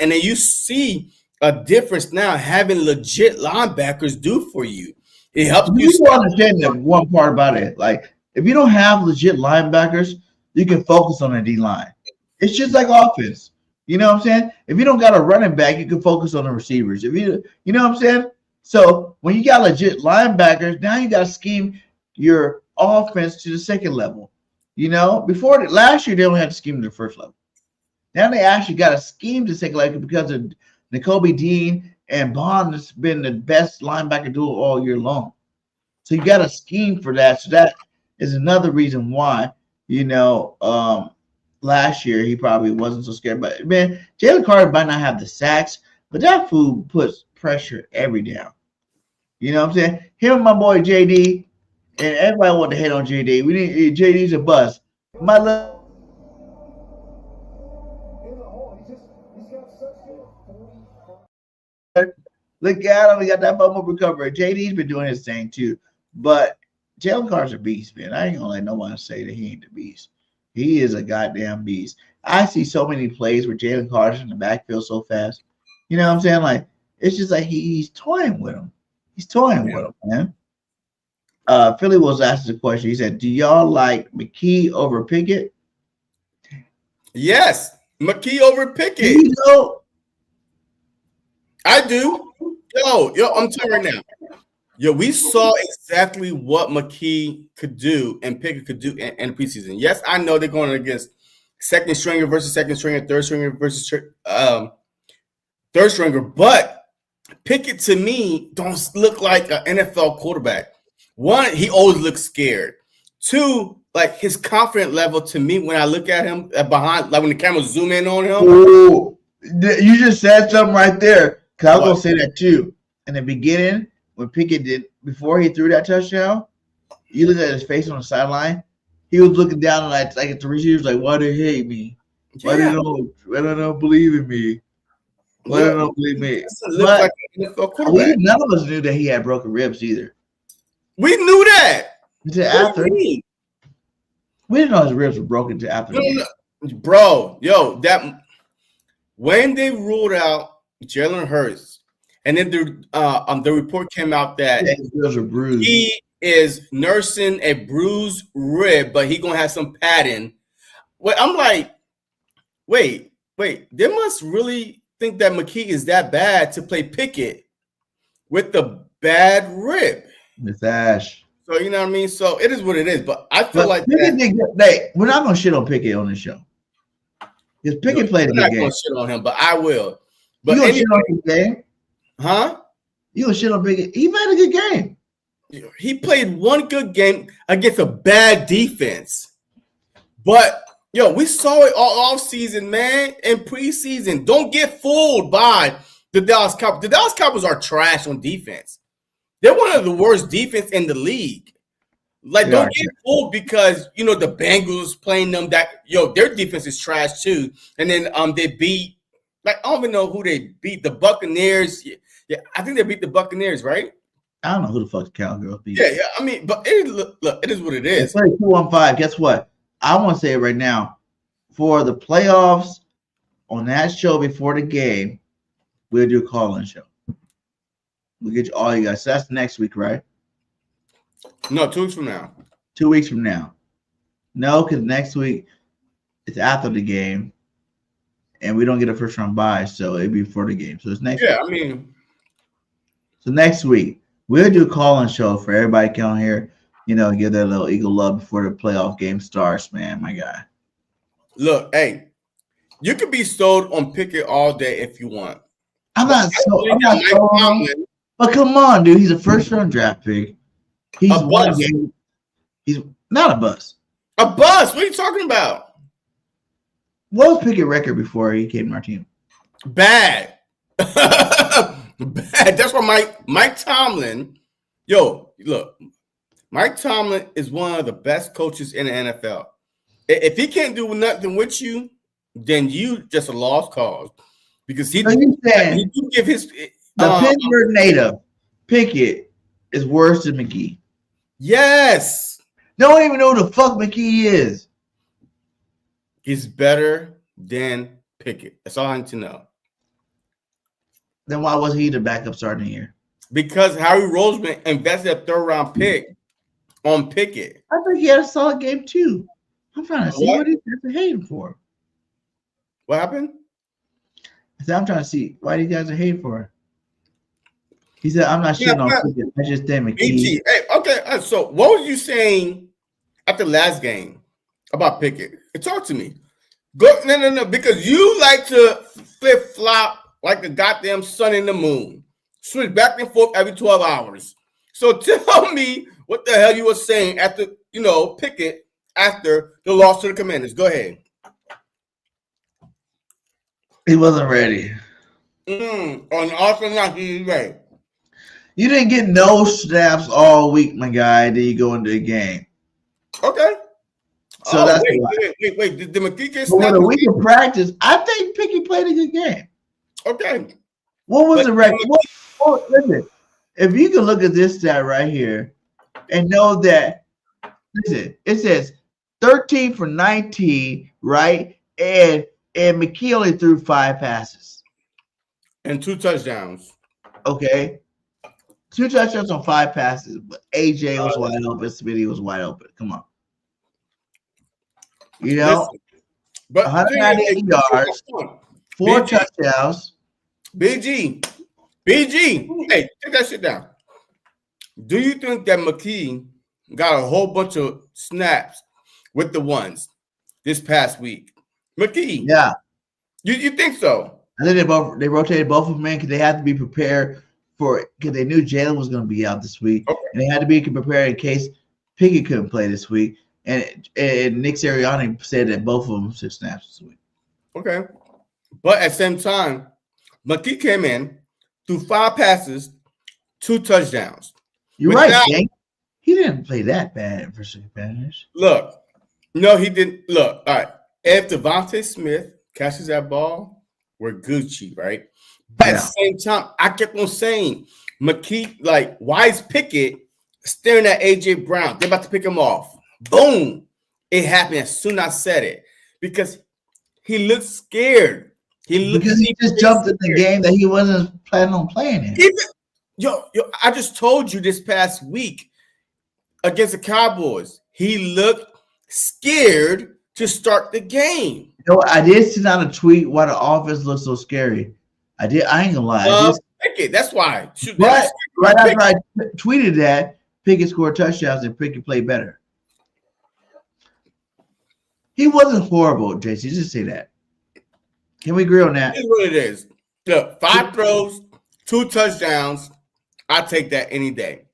And then you see a difference now having legit linebackers do for you. It helps you. You understand that one part about it. Like, if you don't have legit linebackers, you can focus on the D-line. It's just like offense. You know what I'm saying? If you don't got a running back, you can focus on the receivers. You know what I'm saying? So when you got legit linebackers, now you got to scheme your offense to the second level. Before last year, they only had to scheme to the first level. Now they actually got a scheme to take like because of N'Kobe Dean and Bond has been the best linebacker duo all year long. So you got a scheme for that. So that is another reason why, last year he probably wasn't so scared. But man, Jalen Carter might not have the sacks, but that fool puts pressure every down. You know what I'm saying? Him and my boy JD, and everybody want to hate on JD. We need JD's a bust. My love. Look at him. He got that fumble recovery. JD's been doing his thing too. But Jalen Carter's a beast, man. I ain't going to let no one say that he ain't the beast. He is a goddamn beast. I see so many plays where Jalen Carter's in the backfield so fast. You know what I'm saying? Like, it's just like he's toying with him. He's toying with him, man. Philly was asked a question. He said, do y'all like McKee over Pickett? Yes. McKee over Pickett. You know, I do. Yo, I'm telling you right now. Yo, we saw exactly what McKee could do and Pickett could do in the preseason. Yes, I know they're going against second stringer versus second stringer, third stringer versus third stringer, but Pickett to me don't look like an NFL quarterback. One, he always looks scared. Two, like his confidence level to me when I look at him behind, like when the camera zoom in on him. Ooh, you just said something right there. Because I was going to say that too. In the beginning, when Pickett did, before he threw that touchdown, you look at his face on the sideline. He was looking down like at the receivers, like, why they hate me? Why they don't believe in me? Why they don't believe me? But none of us knew that he had broken ribs either. We knew that. Until after. We didn't know his ribs were broken until after. Bro, that when they ruled out Jalen Hurts, and then the report came out that he is nursing a bruised rib, but he gonna have some padding. Well, I'm like, wait, they must really think that McKee is that bad to play Pickett with the bad rib. It's Ash. So you know what I mean. So it is what it is. But I feel like we're not gonna shit on Pickett on this show. Because Pickett played a good game. I'm not gonna shit on him, but I will. But you gonna shit on his game? Huh? You gonna shit on Pickett? He played a good game. He played one good game against a bad defense. But we saw it all season, man, and preseason. Don't get fooled by the Dallas Cowboys. The Dallas Cowboys are trash on defense. They're one of the worst defense in the league. Like, don't get fooled because the Bengals playing them their defense is trash too. And then they beat, like, I don't even know who they beat. The Buccaneers. Yeah, I think they beat the Buccaneers, right? I don't know who the fuck the Cowgirls beat. Yeah. I mean, but it is what it is. 2-1-5. Guess what? I want to say it right now. For the playoffs on that show before the game, we'll do a call-in show. We'll get you all you guys. So that's next week, right? No, 2 weeks from now. 2 weeks from now. No, because next week it's after the game, and we don't get a first round bye, so it'll be before the game. So it's next week. I mean. So next week, we'll do a call-in show for everybody to come on here, give their little Eagle love before the playoff game starts, man, my guy. Look, hey, you can be sold on Pickett all day if you want. I'm not sold. But come on, dude. He's a first-round draft pick. He's a bust. He's not a bust. A bust? What are you talking about? What was Pickett's record before he came to our team? Bad. Bad. That's why Mike Tomlin. Look, Mike Tomlin is one of the best coaches in the NFL. If he can't do nothing with you, then you just a lost cause. Because he do give his Pittsburgh native Pickett is worse than McGee. Yes. Don't even know who the fuck McGee is. He's better than Pickett. That's all I need to know. Then why was he the backup starting here? Because Howie Roseman invested a 3rd-round pick on Pickett. I think he had a solid game too. I'm trying to see what he's hating for. What happened? I said, I'm trying to see why these guys are hating for him. He said, I'm not shitting on Pickett. I just damn McGee. Hey, okay. So what was you saying after the last game about Pickett? Talk to me. Go no, because you like to flip flop like the goddamn sun and the moon, switch back and forth every 12 hours. So tell me what the hell you were saying after Pickett after the loss to the Commanders. Go ahead. He wasn't ready. On the offense, not he's ready. You didn't get no snaps all week, my guy. Then you go into the game. Okay. So that's wait. Did McKee get for snapped? the week of practice, I think Pickett played a good game. Okay. What was the record? Listen, if you can look at this stat right here and know that, listen, it says 13 for 19, right? And McKee only threw 5 passes. And 2 touchdowns. Okay. 2 touchdowns on 5 passes, but AJ was wide open. Smitty was wide open. Come on. You know, but 198 yards, 4 touchdowns. BG, hey, take that shit down. Do you think that McKee got a whole bunch of snaps with the ones this past week? McKee, Yeah, you think so? I think they rotated both of them in because they had to be prepared for it because they knew Jalen was going to be out this week, and they had to be prepared in case Pickett couldn't play this week. And Nick Sirianni said that both of them took snaps this week. Okay, but at the same time, McKee came in, threw 5 passes, 2 touchdowns. You're right, Jake. He didn't play that bad for some advantage. Look, no, he didn't. Look, all right. If Devontae Smith catches that ball, we're Gucci, right? But at the same time, I kept on saying, McKee, like, why is Pickett staring at AJ Brown? They're about to pick him off. Boom. It happened as soon as I said it. Because he looked scared. He just jumped in the game that he wasn't planning on playing in. Yo, I just told you this past week against the Cowboys, he looked scared to start the game. You know, I did send out a tweet why the offense looks so scary. I ain't gonna lie. Pickett, that's why. Right after I tweeted that, Pickett scored touchdowns and Pickett played better. He wasn't horrible, JC. Just say that. Can we agree on that? It is what it is. Look, 5 throws, 2 touchdowns. I take that any day.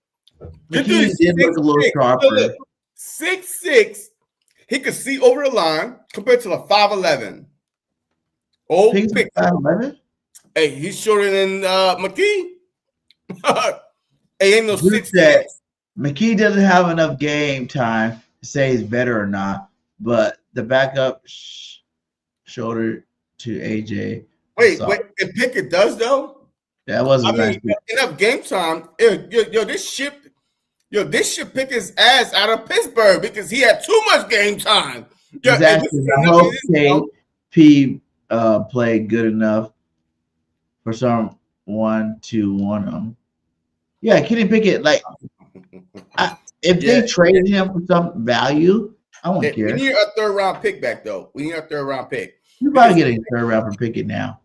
He did look a little sharper. 6'6". He could see over the line compared to the 5'11". Oh, Pickett. 5'11"? Hey, he's shorter than McKee. Hey, ain't no 6'6". McKee doesn't have enough game time to say he's better or not, but the backup shoulder to AJ. Wait, and Pickett does though? That wasn't enough game time. Yo, this ship Pickett's ass out of Pittsburgh because he had too much game time. Exactly. I hope KP played good enough for someone to want him. Yeah, Kenny Pickett, like, if they traded him for some value, I won't care. We need a 3rd round pick back, though. We need a 3rd round pick. You're probably getting a 3rd round for Pickett now.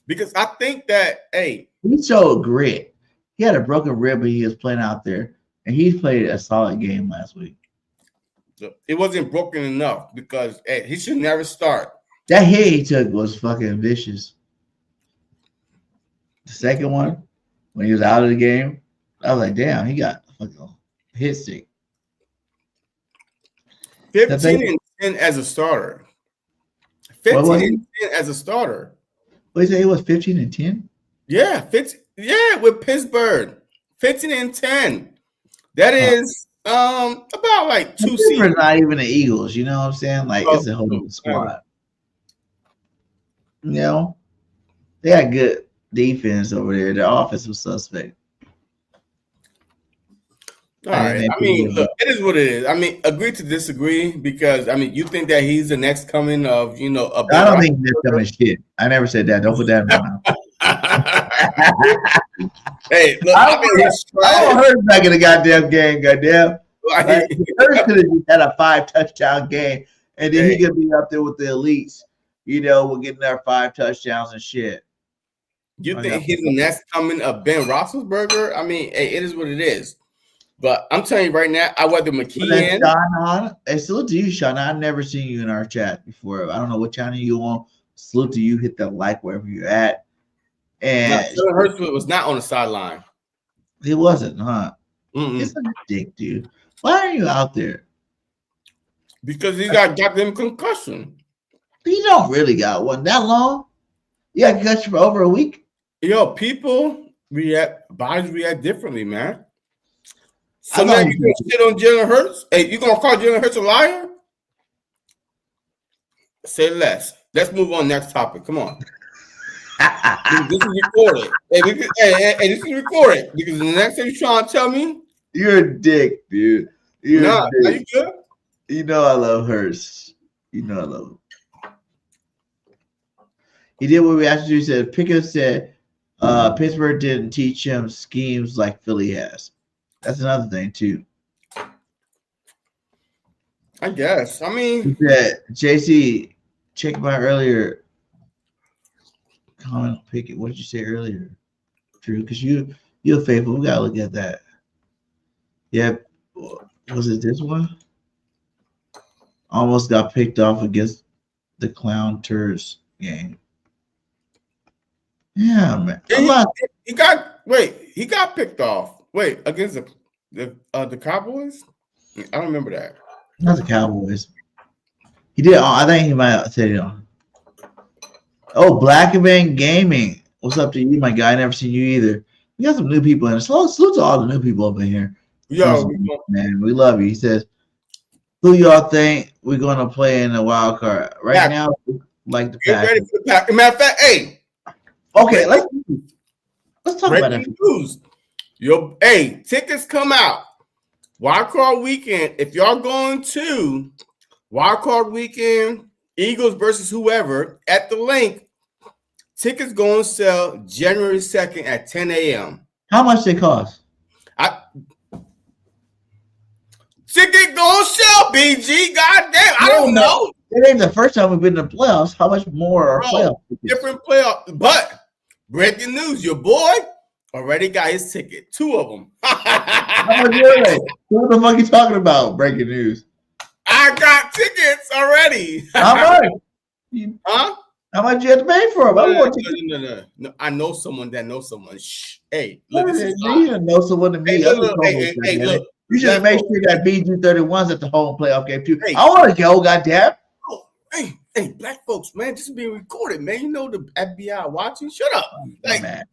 Because I think that, hey. He showed grit. He had a broken rib when he was playing out there, and he played a solid game last week. It wasn't broken enough because he should never start. That hit he took was fucking vicious. The second one, when he was out of the game, I was like, damn, he got a fucking hit stick. 15 and 10 as a starter. 15 and 10 as a starter. What did you say? He was 15 and 10? Yeah, 15. Yeah, with Pittsburgh. 15 and 10. That is about like 2 seasons. Not even the Eagles, you know what I'm saying? Like, it's a whole squad. You know? They had good defense over there. The offense was suspect. All right. I mean, look, it is what it is. I mean, agree to disagree because, I mean, you think that he's the next coming of, I don't think he's coming shit. I never said that. Don't put that in my mouth. Hey, look, I heard back in the goddamn game, goddamn. Like, Hurts could have had a 5 touchdown game, and then he could be up there with the elites. We're getting our 5 touchdowns and shit. You think he's the next coming of Ben Roethlisberger? I mean, hey, it is what it is. But I'm telling you right now, I weather McKee in. Hey, salute to you, Sean. I've never seen you in our chat before. I don't know what channel you on. Salute to you. Hit that like wherever you're at. And Jalen Hurts was not on the sideline. It wasn't, huh? It's a dick, dude. Why are you out there? Because he got them concussion. You don't really got one that long. You got concussion for over a week. Yo, bodies react differently, man. So now you gonna shit on Jalen Hurts? Hey, you gonna call Jalen Hurts a liar? Say less. Let's move on next topic. Come on. This is recorded. Hey, this is recorded because the next thing you're trying to tell me, you're a dick, dude. You're a dick. Are you good? You know I love Hurts. You know I love him. He did what we asked him to do. He said Pickett said Pittsburgh didn't teach him schemes like Philly has. That's another thing too. I guess. I mean, he said, JC, check my earlier comment. Pickett, what did you say earlier? True, because you're faithful. We gotta look at that. Yeah, was it this one? Almost got picked off against the Clown Tours game. Yeah, man. He got picked off. Wait, against the Cowboys? I don't remember that. Not the Cowboys. He did. I think he might have said it on. Oh, Black Man Gaming. What's up to you, my guy? I never seen you either. We got some new people in. Salute to all the new people up in here. Yo, man, we love you. He says, "Who y'all think we're gonna play in the wild card right now?" Like the Packers. Ready for the Packers. Matter of fact, hey. Okay, let's talk about that. News. Tickets come out. Wild card weekend. If y'all going to wild card weekend, Eagles versus whoever at the link, tickets going to sell January 2nd at 10 a.m. How much they cost? Ticket going to sell, BG. Goddamn, I don't know. It ain't the first time we've been in the playoffs. How much more are playoffs? Different playoffs. But breaking news, your boy already got his ticket. 2 of them. How much are they? What the fuck are you talking about? Breaking news. I got tickets already. How much? Huh? How much you have to pay for them? No. I know someone that knows someone. Shh. Hey, look, you know someone to me. Hey, look. You should make sure that BG31's at the home playoff game too. Hey, I want to go, goddamn. Oh, hey, black folks, man, this is being recorded, man. You know the FBI watching. Shut up.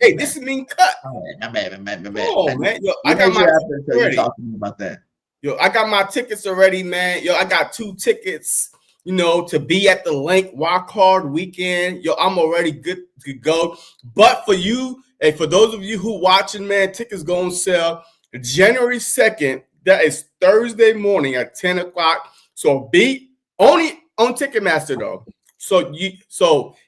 This is being cut. My bad. Oh, man. Yo, I got my tickets already. Talking about that. Yo, I got my tickets already, man. Yo, I got 2 tickets, to be at the link wild card weekend. Yo, I'm already good to go. But for you, for those of you who watching, man, tickets going to sell January 2nd. That is Thursday morning at 10 o'clock. So be only on Ticketmaster though. So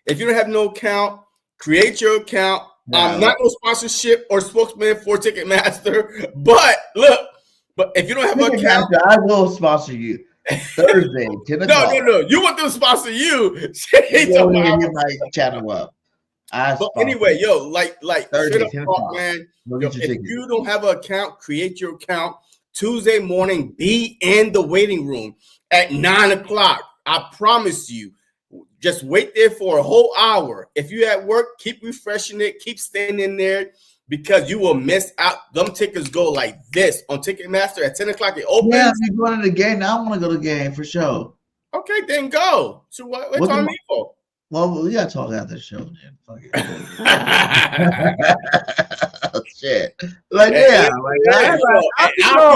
if you don't have no account, create your account. Not no sponsorship or spokesman for Ticketmaster. But if you don't have an account, I will sponsor you Thursday 10 o'clock. No. You want them to sponsor you? Get my channel up. But anyway, yo, like Thursday, man. Yo, if you don't have an account, create your account. Tuesday morning, be in the waiting room at 9 o'clock. I promise you. Just wait there for a whole hour. If you at work, keep refreshing it. Keep staying in there because you will miss out. Them tickets go like this on Ticketmaster at 10 o'clock. It opens. Yeah, if you're going to the game, now I want to go to the game for sure. Okay, then go. So what talking me for? Well, we got to talk after the show, man. Fuck it. Oh, shit. I'll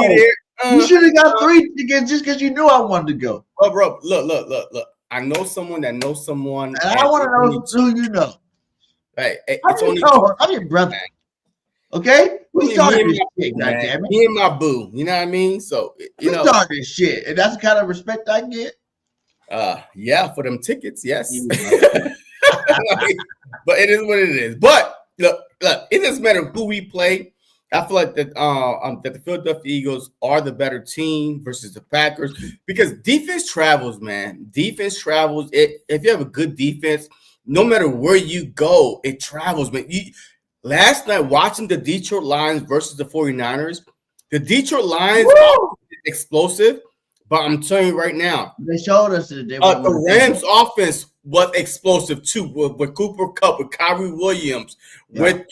be there. You should have got 3 tickets just because you knew I wanted to go. Oh, bro, look. I know someone that knows someone. And I want to know who you know. Hey, I'm your brother. Okay? We started this shit, goddammit. Me and my boo. You know what I mean? So, we started this shit. And that's the kind of respect I get. Yeah, for them tickets, yes. But it is what it is. But look, it doesn't matter who we play. I feel like that the Philadelphia Eagles are the better team versus the Packers because defense travels, man. Defense travels. If you have a good defense, no matter where you go, it travels, man. Last night, watching the Detroit Lions versus the 49ers, The Detroit Lions are explosive, but I'm telling you right now, They showed us that they the Rams offense was explosive too with Cooper Kupp, with Kyrie Williams, with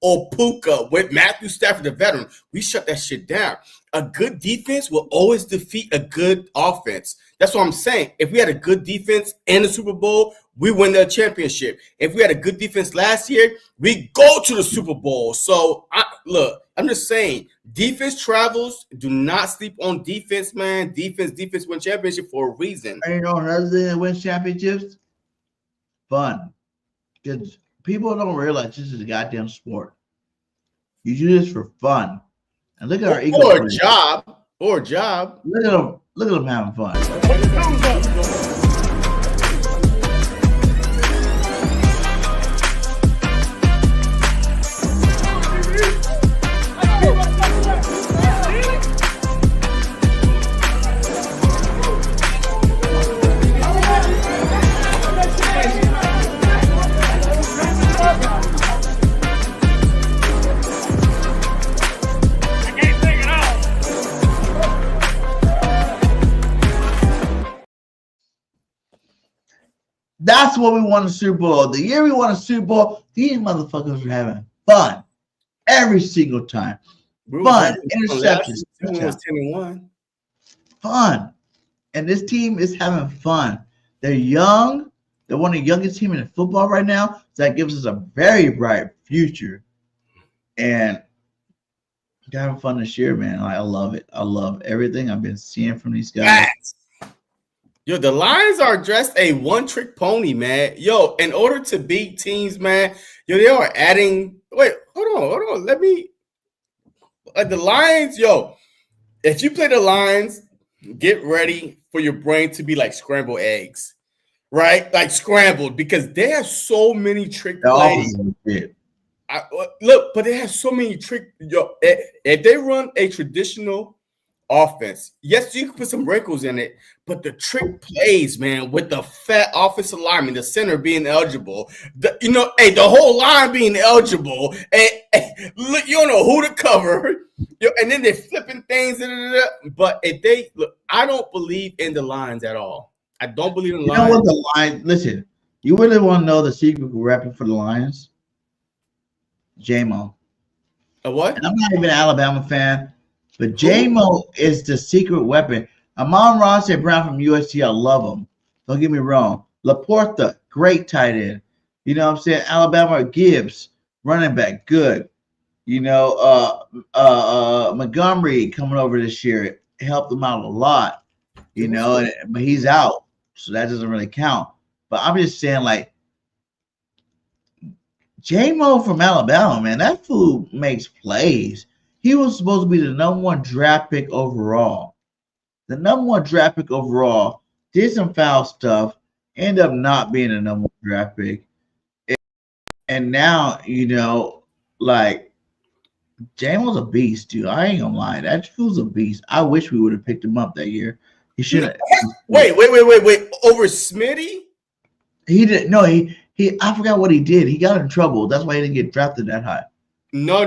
Opuka, with Matthew Stafford, the veteran. We shut that shit down. A good defense will always defeat a good offense. That's what I'm saying. If we had a good defense in the Super Bowl, we win the championship. If we had a good defense last year, we go to the Super Bowl. So, I'm just saying, defense travels. Do not sleep on defense, man. Defense win championship for a reason. And another thing that wins championships? Fun. Because people don't realize this is a goddamn sport. You do this for fun. And look at our Eagles. Or a job. Look at them having fun. That's what we won the Super Bowl. The year we won the Super Bowl, these motherfuckers were having fun every single time. Fun, interceptions, fun. And this team is having fun. They're young. They're one of the youngest teams in football right now. So that gives us a very bright future. And they're having fun this year, man. I love it. I love everything I've been seeing from these guys. Yo, the Lions are just a one-trick pony, man. Yo, in order to beat teams, man, they are adding. Wait, hold on. Let me. The Lions, if you play the Lions, get ready for your brain to be like scrambled eggs, right? Like scrambled, because they have so many trick plays. But they have so many trick. If they run a traditional offense, yes, you can put some wrinkles in it, but the trick plays, man, with the fat offensive lineman, the center being eligible, the whole line being eligible, and look, you don't know who to cover, and then they're flipping things. But if they look, I don't believe in the Lions at all. I don't believe in the Lions. You know what the Lions? Listen, you really want to know the secret weapon for the Lions? J-Mo. A what? And I'm not even an Alabama fan. But J-Mo is the secret weapon. Amon-Ra St. Brown from USC, I love him. Don't get me wrong. Laporta, great tight end. You know what I'm saying? Alabama Gibbs, running back, good. Montgomery coming over this year helped them out a lot. But he's out, so that doesn't really count. But I'm just saying, like, J-Mo from Alabama, man, that fool makes plays. He was supposed to be the number one draft pick overall. The number one draft pick overall did some foul stuff, ended up not being a number one draft pick. And now, like, J-Mo's a beast, dude. I ain't gonna lie. That fool's a beast. I wish we would have picked him up that year. He should have. Wait. Over Smitty? He didn't. No, he. I forgot what he did. He got in trouble. That's why he didn't get drafted that high. No.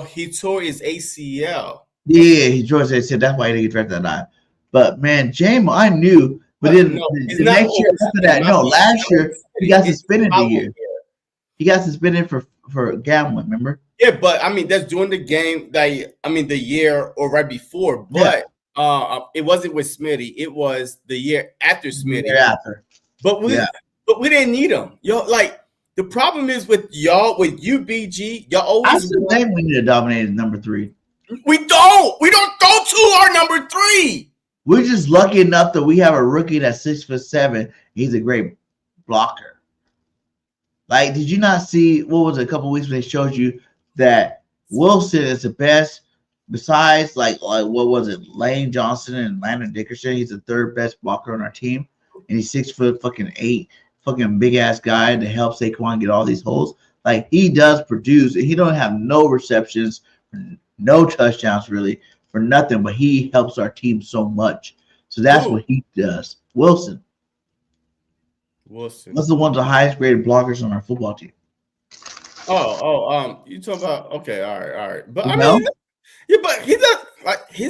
He tore his ACL. Yeah, he tore his ACL. That's why he didn't get drafted that high. But man, J-Mo, I knew. But then the next year after that, last year he got suspended the year. He got suspended for gambling. Remember? Yeah, but I mean that's during the game. The year or right before. But it wasn't with Smitty. It was the year after Smitty. But we didn't need him. Like. The problem is with UBG, y'all always. I still think we need to dominate number 3. We don't go to our number 3. We're just lucky enough that we have a rookie that's 6'7". He's a great blocker. Like, did you not see what was it, a couple of weeks when they showed you that Wilson is the best besides like what was it, Lane Johnson and Landon Dickerson? He's the third best blocker on our team, and he's 6'8". Fucking big ass guy to help Saquon get all these holes. Like, he does produce, and he don't have no receptions, no touchdowns really for nothing, but he helps our team so much. So that's what he does. Wilson. That's the one of the highest graded blockers on our football team. You talking about? Okay, all right. But I mean, Yeah, but he's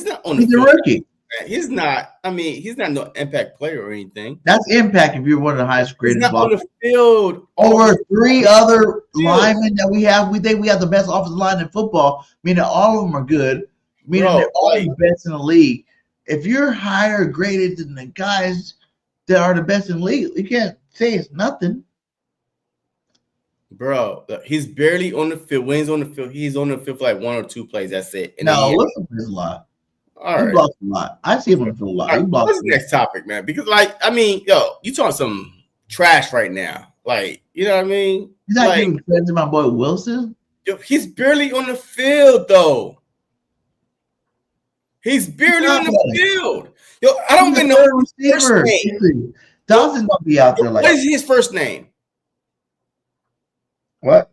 not on the He's a field. rookie. He's not. I mean, he's not no impact player or anything. That's impact if you're one of the highest He's graded not on blockers. the field. Over 3 other linemen that we have, we think we have the best offensive line in football, meaning all of them are good, meaning Bro, they're all the best in the league. If you're higher graded than the guys that are the best in the league, you can't say it's nothing. Bro, he's barely on the field. When he's on the field, he's on the field for like 1 or 2 plays. That's it. And No, listen to this a lot. all He right. blocks a lot. I see him on the field a lot. All He right, blocks what's a the lot. next topic, man? Because, like, I mean, yo, you talking some trash right now. Like, you know what I mean? He's not Like, giving credit to my boy Wilson. yo, he's barely on the field, though. He's barely on the field. Yo, I don't even know his first name. Dawson's gonna be out there like What is his first name? what?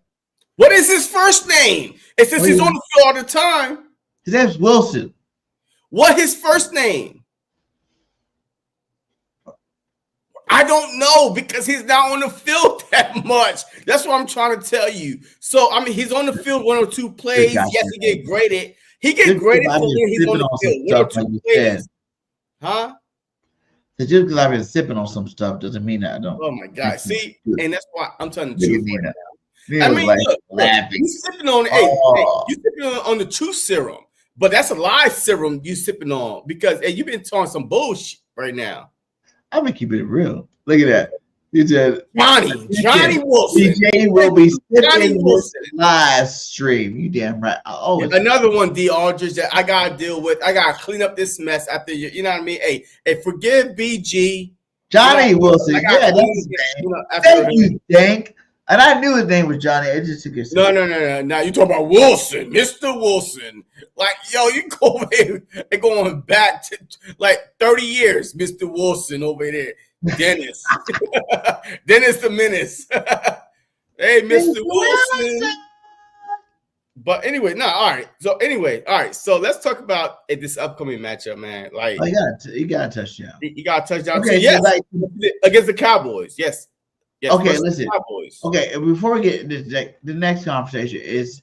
What is his first name? And since he's on the field all the time, His name's Wilson. what his first name? I don't know because he's not on the field that much. That's what I'm trying to tell you. So, I mean, he's on the field 1 or 2 plays. Yes, he get graded. He get graded for when he's on the field 1 or 2 plays. Huh? So just because I've been sipping on some stuff doesn't mean that I don't. Oh, my God. See, and that's why I'm telling the Didn't truth mean right that. now. I mean, like look, laughing. you sipping on, you sipping on the truth serum, but that's a lie serum you sipping on because you've been talking some bullshit right now. I'm gonna keep it real. Look at that. You said Johnny Wilson. DJ will be Johnny sipping this live stream. You damn right. Another one, D. Aldridge, that I gotta deal with. I gotta clean up this mess after you know what I mean. Hey, forgive BG. Johnny Wilson. Yeah, that's his name. Thank you, Dank. And I knew his name was Johnny. It just took a second. No. Now you talking about Wilson, Mr. Wilson. Like, yo, you go over here and going back to like 30 years, Mr. Wilson over there. Dennis. Dennis the Menace. Hey, Mr. Wilson. But anyway, all right. So let's talk about this upcoming matchup, man. Like, you got a touchdown. You got a touchdown. Okay, yes, like, against the Cowboys. Yes. Okay, listen. Cowboys. Okay, before we get into the next conversation is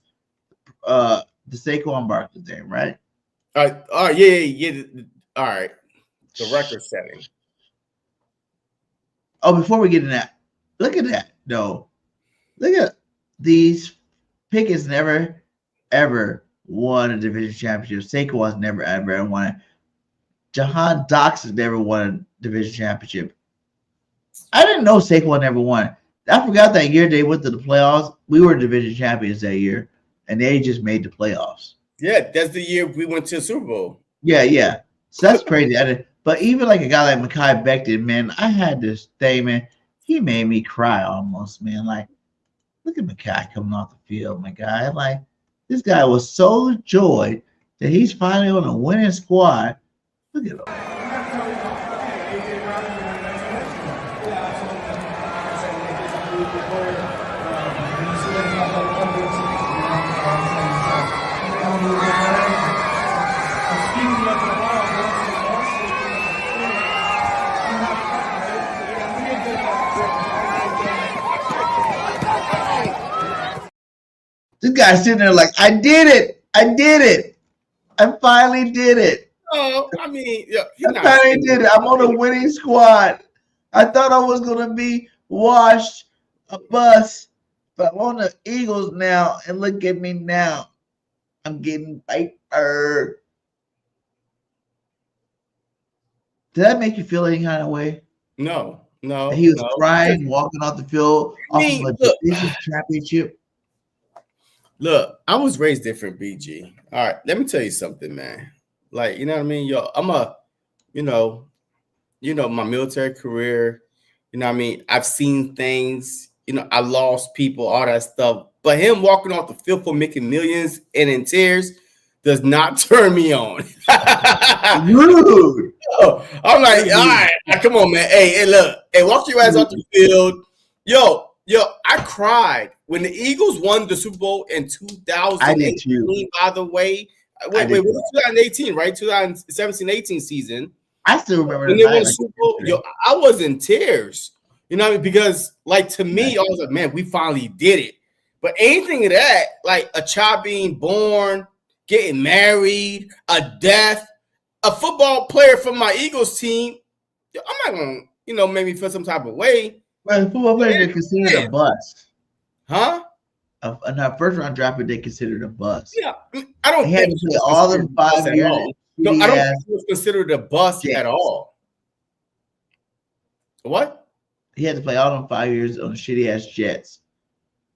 the Saquon Barkley thing, right? All right, yeah. All right, the record setting. Oh, before we get into that, look at that, though. Look at these Pickett's never, ever won a division championship. Saquon's never, ever won it. Jahan Dox has never won a division championship. I didn't know Saquon never won. I forgot that year they went to the playoffs. We were division champions that year, and they just made the playoffs. Yeah, that's the year we went to the Super Bowl. Yeah. So that's crazy. But even like a guy like Mekhi Becton, man, I had this thing, man. He made me cry almost, man. Like, look at Mekhi coming off the field, my guy. Like, this guy was so joyed that he's finally on a winning squad. Look at him. This guy's sitting there like, I did it. I finally did it. Oh, I mean, yeah, I finally did it. I'm on a winning squad. I thought I was going to be washed, a bus, but I'm on the Eagles now, and look at me now. I'm getting paper. Did that make you feel any kind of way? No. He was crying, walking off the field off of a division championship. Look, I was raised different, BG. All right, let me tell you something, man. Like, you know what I mean? Yo, I'm my military career, you know what I mean? I've seen things, I lost people, all that stuff. But him walking off the field for making millions and in tears does not turn me on. Rude. I'm like, all right, come on, man. Hey, look. Hey, walk your ass off the field. Yo, I cried when the Eagles won the Super Bowl in 2018, by the way. Wait, it was 2018, right? 2017-18 season. I still remember when they won the Super Bowl. Yo, I was in tears. You know what I mean? Because, like, to me, I was like, man, we finally did it. But anything of that, like a child being born getting married, a death, a football player from my Eagles team, I'm not going to, make me feel some type of way. Well, the football players are considered a bust. Huh? In our first round draft, they considered a bust. Yeah, I don't think had to play all the 5 years. No, I don't think it was considered a bust at all. What? He had to play all them 5 years on the shitty ass Jets.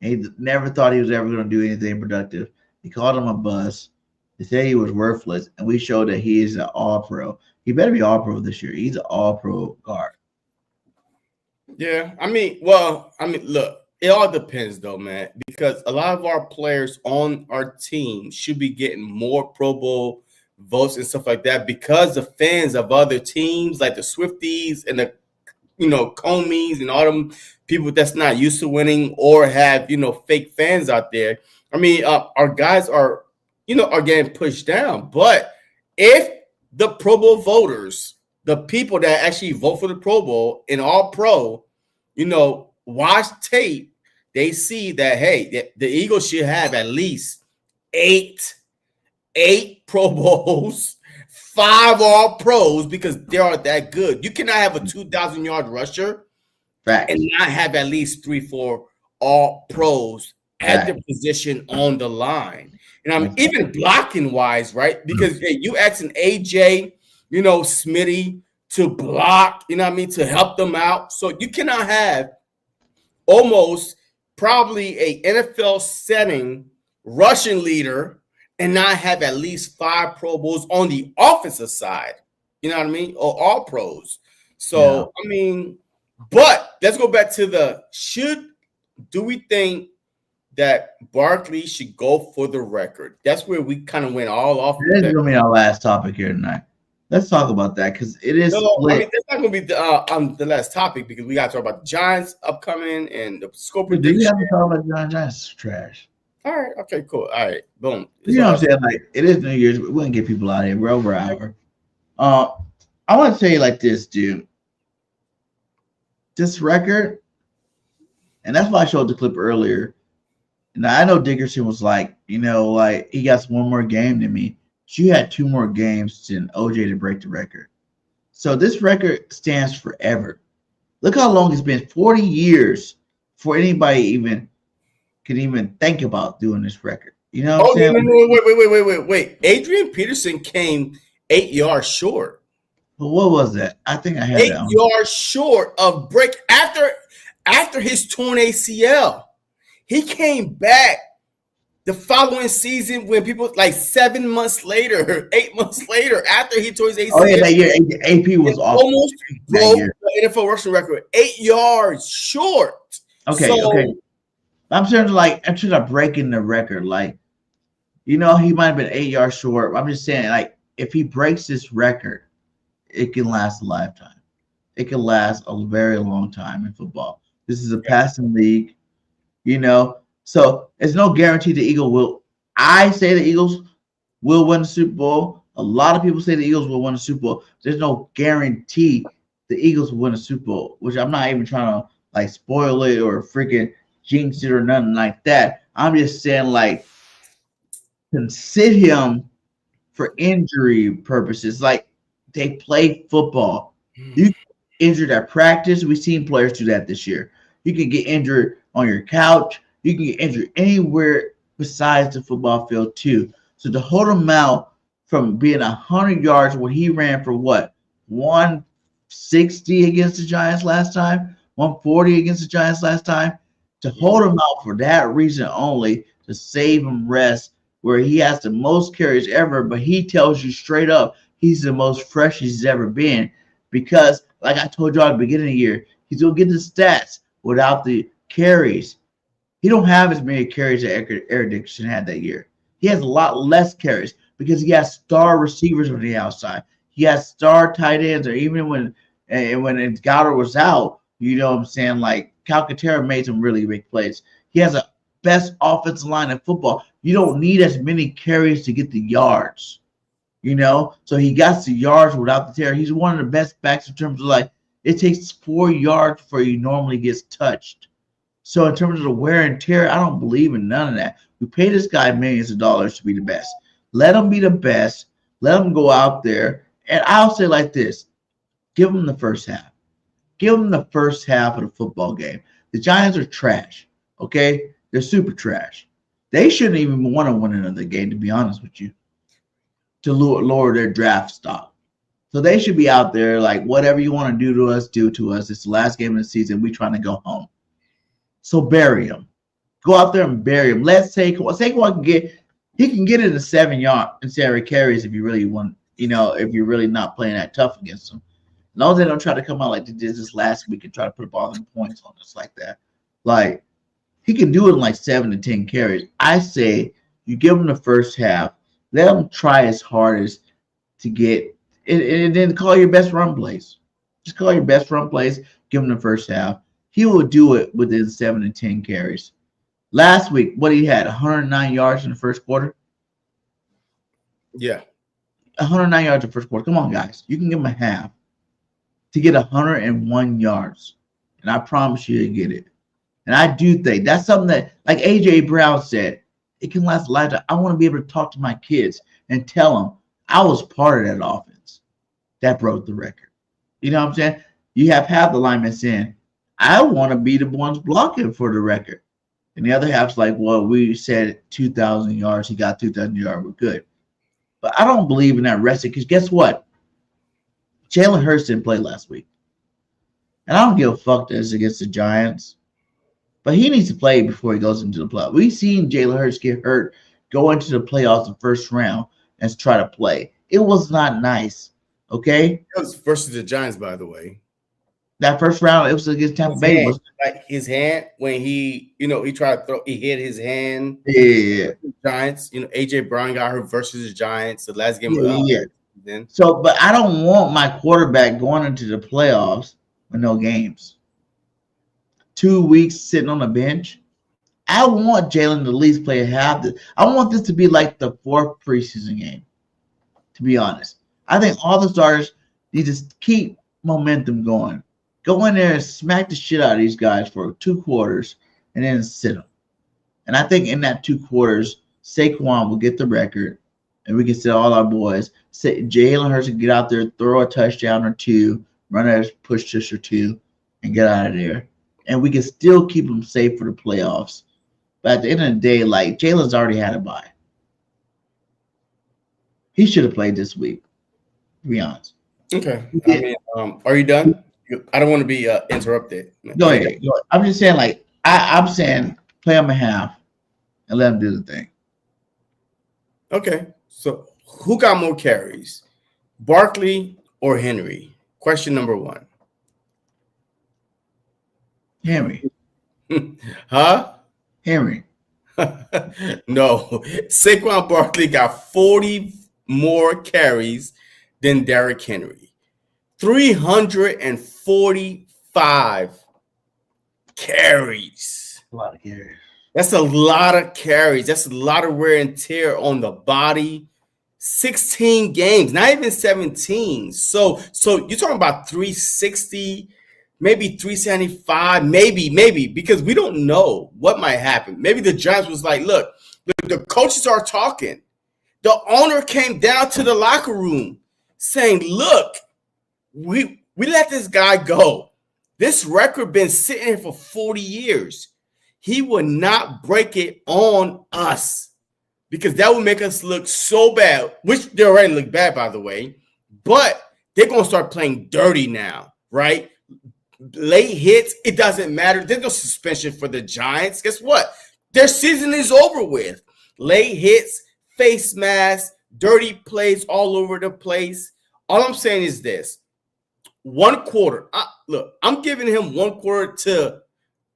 And he never thought he was ever going to do anything productive. He called him a bust. They said he was worthless, and we showed that he is an all-pro. He better be all-pro this year. He's an all-pro guard. Yeah, look, it all depends, though, man, because a lot of our players on our team should be getting more Pro Bowl votes and stuff like that because the fans of other teams, like the Swifties and the, Comies and all them people that's not used to winning or have, fake fans out there. Our guys are getting pushed down. But if the Pro Bowl voters, the people that actually vote for the Pro Bowl in all pro, watch tape, they see that, hey, the Eagles should have at least eight Pro Bowls, 5 all pros because they are that good. You cannot have a 2,000-yard rusher and not have at least 3-4 all pros at the position on the line. And even blocking wise, right? Because you asking AJ, Smitty to block, to help them out. So you cannot have almost probably a NFL setting rushing leader and not have at least 5 Pro Bowls on the offensive side. You know what I mean? Or all pros. So, but let's go back to do we think that Barkley should go for the record? That's where we kind of went all off. This is going to be our last topic here tonight. Let's talk about that because it is split. That's not going to be the last topic because we got to talk about the Giants upcoming and the scope of the. Do you have to talk about the Giants? Trash. All right. Okay, cool. All right. Boom. You know what I'm saying? Like, it is New Year's. We're going to get people out of here. We're over an hour. I want to tell you like this, dude. This record, and that's why I showed the clip earlier. Now, I know Dickerson was like, he got one more game than me. She had 2 more games than OJ to break the record. So this record stands forever. Look how long it's been, 40 years before anybody could even think about doing this record. You know what I'm saying? No, wait. Adrian Peterson came 8 yards short. But what was that? I think I had 8 yards short of break after his torn ACL. He came back the following season when people like 7 months later, 8 months later, after he tore his ACL. Oh yeah, that year AP was almost broke the NFL rushing record, 8 yards short. Okay. I'm trying to breaking the record. Like, he might have been 8 yards short. I'm just saying, like, if he breaks this record, it can last a lifetime. It can last a very long time in football. This is a passing league, So there's no guarantee the Eagles will. I say the Eagles will win the Super Bowl. A lot of people say the Eagles will win the Super Bowl. There's no guarantee the Eagles will win a Super Bowl, which I'm not even trying to like spoil it or freaking jinx it or nothing like that. I'm just saying, like, consider him for injury purposes. Like, they play football. You get injured at practice. We've seen players do that this year. You can get injured on your couch. You can get injured anywhere besides the football field too. So to hold him out from being 100 yards when he ran for what, 160 against the Giants last time, 140 against the Giants last time, to hold him out for that reason only, to save him rest, where he has the most carries ever, but he tells you straight up he's the most fresh he's ever been because, like I told you at the beginning of the year, he's going to get the stats without the carries. He don't have as many carries that Eric Dickerson had that year. He has a lot less carries because he has star receivers on the outside. He has star tight ends, or even when Goddard was out, you know what I'm saying, like Calcaterra made some really big plays. He has a best offensive line in football. You don't need as many carries to get the yards. So he got the yards without the tear. He's one of the best backs in terms of, like, it takes 4 yards before he normally gets touched. So in terms of the wear and tear, I don't believe in none of that. We pay this guy millions of dollars to be the best. Let them be the best. Let them go out there. And I'll say like this. Give them the first half. Give them the first half of the football game. The Giants are trash, okay? They're super trash. They shouldn't even want to win another game, to be honest with you, to lower their draft stock. So they should be out there like, whatever you want to do to us, do to us. It's the last game of the season. We're trying to go home. So bury them. Go out there and bury them. Let Saquon can get in the 7-yard and 7 carries if you really want, if you're really not playing that tough against them. As long as they don't try to come out like they did this last week and try to put up all them points on us like that. Like, he can do it in like 7 to 10 carries. I say you give him the first half. Let him try as hard as to get and then call your best run plays. Just call your best run plays. Give him the first half. He will do it within 7 to 10 carries. Last week, what he had, 109 yards in the first quarter? Yeah. 109 yards in the first quarter. Come on, guys. You can give him a half to get 101 yards. And I promise you he'll get it. And I do think that's something that, like A.J. Brown said, it can last a lifetime. I want to be able to talk to my kids and tell them I was part of that offense that broke the record. You know what I'm saying? You have half the linemen saying, I want to be the ones blocking for the record. And the other half's like, well, we said 2,000 yards. He got 2,000 yards. We're good. But I don't believe in that resting because guess what? Jalen Hurts didn't play last week. And I don't give a fuck that it's against the Giants. But he needs to play before he goes into the playoffs. We've seen Jalen Hurts get hurt, go into the playoffs the first round, and try to play. It was not nice, okay? It was versus the Giants, by the way. That first round, it was against Tampa Bay. Like his hand, when he tried to throw, he hit his hand. Yeah. Giants, A.J. Brown got hurt versus the Giants. The last game. Then. So, but I don't want my quarterback going into the playoffs with no games. 2 weeks sitting on the bench. I want Jalen to at least play half. I want this to be like the 4th preseason game, to be honest. I think all the starters need to keep momentum going. Go in there and smack the shit out of these guys for 2 quarters and then sit them. And I think in that 2 quarters, Saquon will get the record and we can sit all our boys. Jalen Hurts can get out there, throw a touchdown or 2, run a push tush or 2, and get out of there. And we can still keep them safe for the playoffs. But at the end of the day, like, Jalen's already had a bye. He should have played this week, to be honest. Okay. Are you done? I don't want to be interrupted. Go ahead. I'm just saying, like, I'm saying play him a half and let him do the thing. Okay. So who got more carries, Barkley or Henry? Question number 1. Henry. Huh? Henry. No. Saquon Barkley got 40 more carries than Derrick Henry. 345 carries. A lot of carries. That's a lot of carries. That's a lot of wear and tear on the body. 16 games, not even 17. So you're talking about 360, maybe 375, maybe, because we don't know what might happen. Maybe the Giants was like, look, the coaches are talking. The owner came down to the locker room saying, look, we let this guy go. This record been sitting here for 40 years. He would not break it on us because that would make us look so bad, which they already look bad, by the way. But they're going to start playing dirty now, right? Late hits, it doesn't matter. There's no suspension for the Giants. Guess what? Their season is over with. Late hits, face masks, dirty plays all over the place. All I'm saying is this. 1 quarter. Look, I'm giving him 1 quarter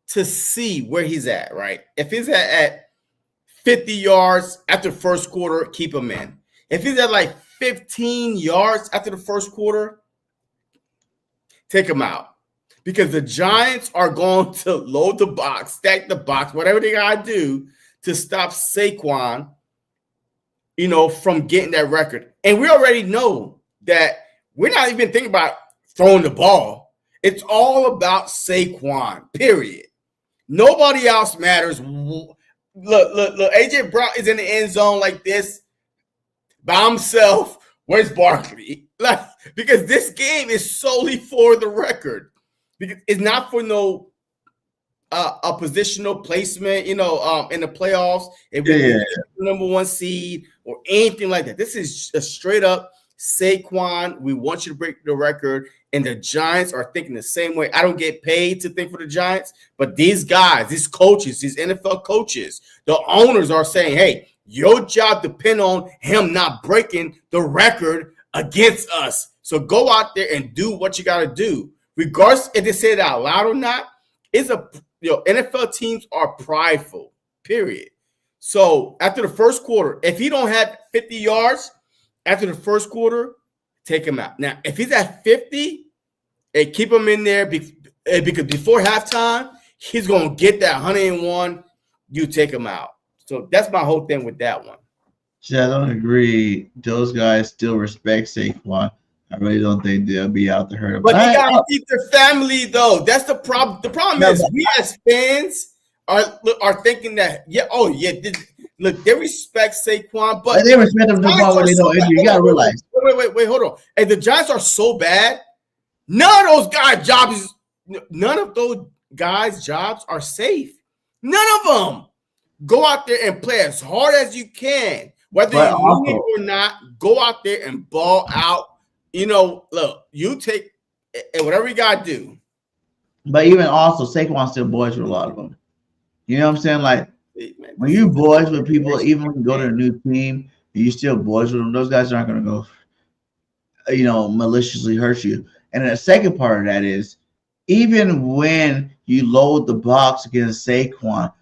to see where he's at, right? If he's at 50 yards after the first quarter, keep him in. If he's at like 15 yards after the first quarter, take him out. Because the Giants are going to load the box, stack the box, whatever they got to do to stop Saquon, from getting that record. And we already know that we're not even thinking about throwing the ball. It's all about Saquon, period. Nobody else matters. Look, A.J. Brown is in the end zone like this. by himself. Where's Barkley? Like, because this game is solely for the record. Because it's not for no a positional placement, in the playoffs. If we the number 1 seed or anything like that. This is a straight up Saquon. We want you to break the record. And the Giants are thinking the same way. I don't get paid to think for the Giants, but these guys, these coaches, these NFL coaches, the owners are saying, hey, your job depends on him not breaking the record against us. So go out there and do what you got to do. Regardless if they say it out loud or not, NFL teams are prideful, period. So after the first quarter, if he don't have 50 yards after the first quarter, take him out. Now, if he's at 50, and keep him in there because before halftime, he's going to get that 101. You take him out. So that's my whole thing with that one. I don't agree. Those guys still respect Saquon. I really don't think they'll be out to hurt him. But they got to keep their family, though. That's the problem. The problem is we as fans are thinking that, look, they respect Saquon, but they respect him when they don't injury. You got to realize. Wait, hold on. And the Giants are so bad. None of those guys' jobs are safe. None of them. Go out there and play as hard as you can. Whether you win it or not, go out there and ball out. Look, you take and whatever you got to do. But even also, Saquon still boys with a lot of them. You know what I'm saying? Like, when you boys with people, even when you go to a new team, you still boys with them, those guys aren't going to go, maliciously hurt you. And the second part of that is, even when you load the box against Saquon,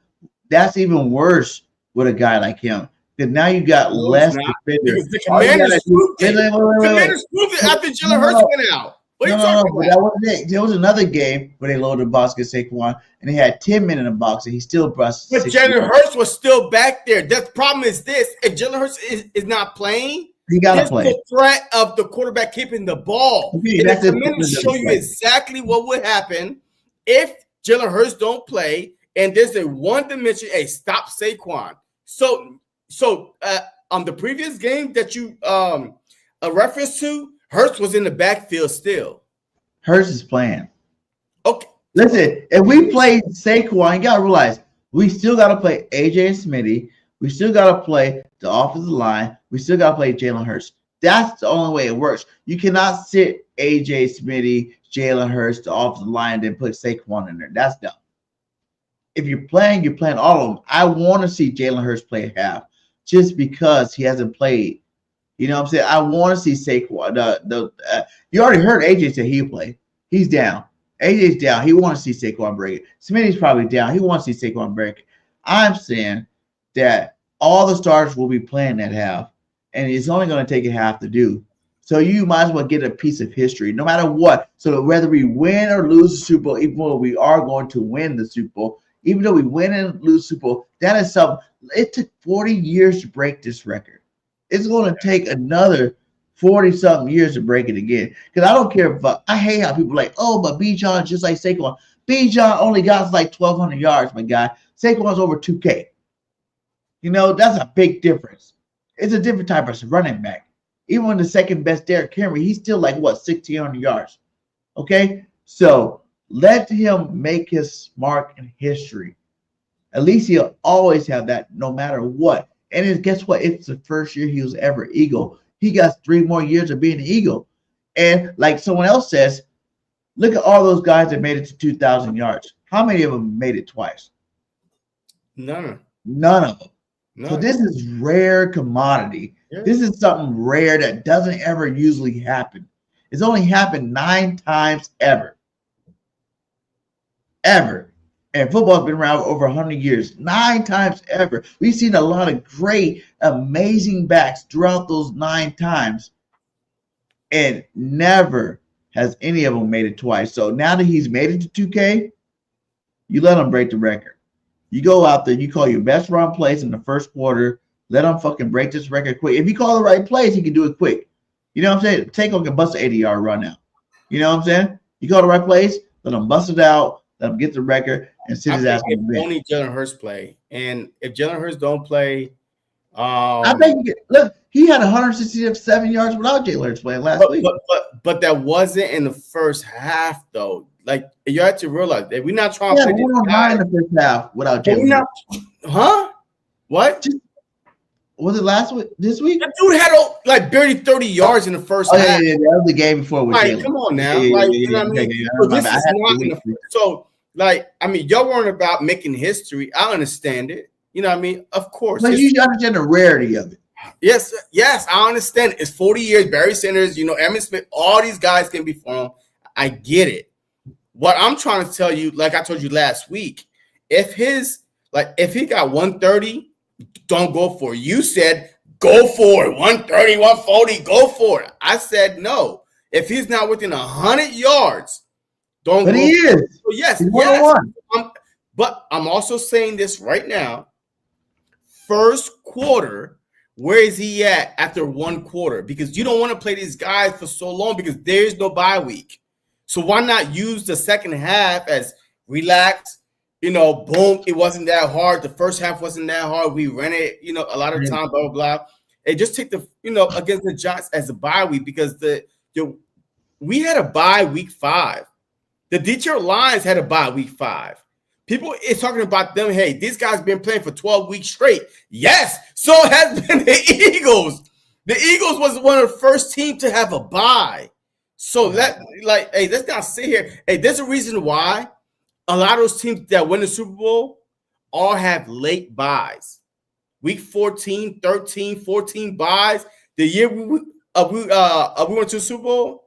that's even worse with a guy like him. Because now you got less defenders. The Commanders proved it after Jalen Hurts went out. What are you talking about? That wasn't it. There was another game where they loaded the box against Saquon, and they had 10 men in the box, and he still brought. But Jalen Hurts was still back there. The problem is this: if Jalen Hurts is not playing, he got to play. The threat of the quarterback keeping the ball. Okay, and the Commanders show you exactly what would happen if Jalen Hurts don't play, and there's a one-dimension. Hey, stop Saquon. So on the previous game that you a reference to, Hurts was in the backfield still. Hurts is playing. Okay. Listen, if we play Saquon, you got to realize we still got to play AJ and Smitty. We still got to play the offensive line. We still got to play Jalen Hurts. That's the only way it works. You cannot sit AJ, Smitty, Jalen Hurts, the offensive line, and then put Saquon in there. That's dumb. If you're playing all of them. I want to see Jalen Hurts play half just because he hasn't played. You know what I'm saying? I want to see Saquon. You already heard AJ say he'll play. He's down. AJ's down. He wants to see Saquon break it. Smitty's probably down. He wants to see Saquon break it. I'm saying that all the starters will be playing that half, and it's only going to take a half to do. So you might as well get a piece of history, no matter what. So whether we win or lose the Super Bowl, even though we are going to win the Super Bowl, even though we win and lose the Super Bowl, that is something. It took 40 years to break this record. It's going to take another 40-something years to break it again. Because I don't care if I hate how people are like, oh, but Bijan just like Saquon. Bijan only got like 1,200 yards, my guy. Saquon's over 2K. That's a big difference. It's a different type of running back. Even when the second best Derrick Henry, he's still like, 1,600 yards. Okay? So let him make his mark in history. At least he'll always have that no matter what. And guess what? It's the first year he was ever Eagle. He got 3 more years of being an Eagle. And like someone else says, look at all those guys that made it to 2,000 yards. How many of them made it twice? None of them. So this is rare commodity. Yeah. This is something rare that doesn't ever usually happen. It's only happened 9 times ever. And football's been around for over 100 years. 9 times ever. We've seen a lot of great, amazing backs throughout those 9 times. And never has any of them made it twice. So now that he's made it to 2K, you let him break the record. You go out there, you call your best run plays in the first quarter. Let him fucking break this record quick. If you call the right plays, he can do it quick. You know what I'm saying? Takeover can bust an 80-yard run now. You know what I'm saying? You call the right plays, let him bust it out, let him get the record, and sit his ass on the bench. Only Jalen Hurts play. And if Jalen Hurts don't play, I think look, He had 167 yards without Jalen Hurts playing last week. But that wasn't in the first half, though. Like, you have to realize that we're not trying to play this guy in the first half without Jalen Hurts. Huh? What? Was it last week? This week? That dude had like barely 30 yards in the first half. Yeah, that was the game before with Jalen. Come on now. You know what I mean? So this is not in the so, like, I mean, y'all weren't about making history. I understand it. You know what I mean? Of course. But you understand the rarity of it. Yes, I understand. It's 40 years. Barry Sanders, Emmitt Smith, all these guys can be formed. I get it. What I'm trying to tell you, like I told you last week, if he got 130, don't go for it. You said go for it. 130, 140, go for it. I said no. If he's not within 100 yards, don't go. But he is. So yes. But I'm also saying this right now. First quarter, where is he at after one quarter? Because you don't want to play these guys for so long because there's no bye week. So why not use the second half as relax? Boom, it wasn't that hard. The first half wasn't that hard. We ran it, a lot of time, blah, blah, blah. And just take the, against the Giants as a bye week because we had a bye week 5. The Detroit Lions had a bye week 5. People is talking about them. Hey, these guys been playing for 12 weeks straight. Yes, so has been the Eagles. The Eagles was one of the first teams to have a bye. So hey, let's not sit here. Hey, there's a reason why a lot of those teams that win the Super Bowl all have late buys. Week 14, 13, 14 buys. The year we went to the Super Bowl,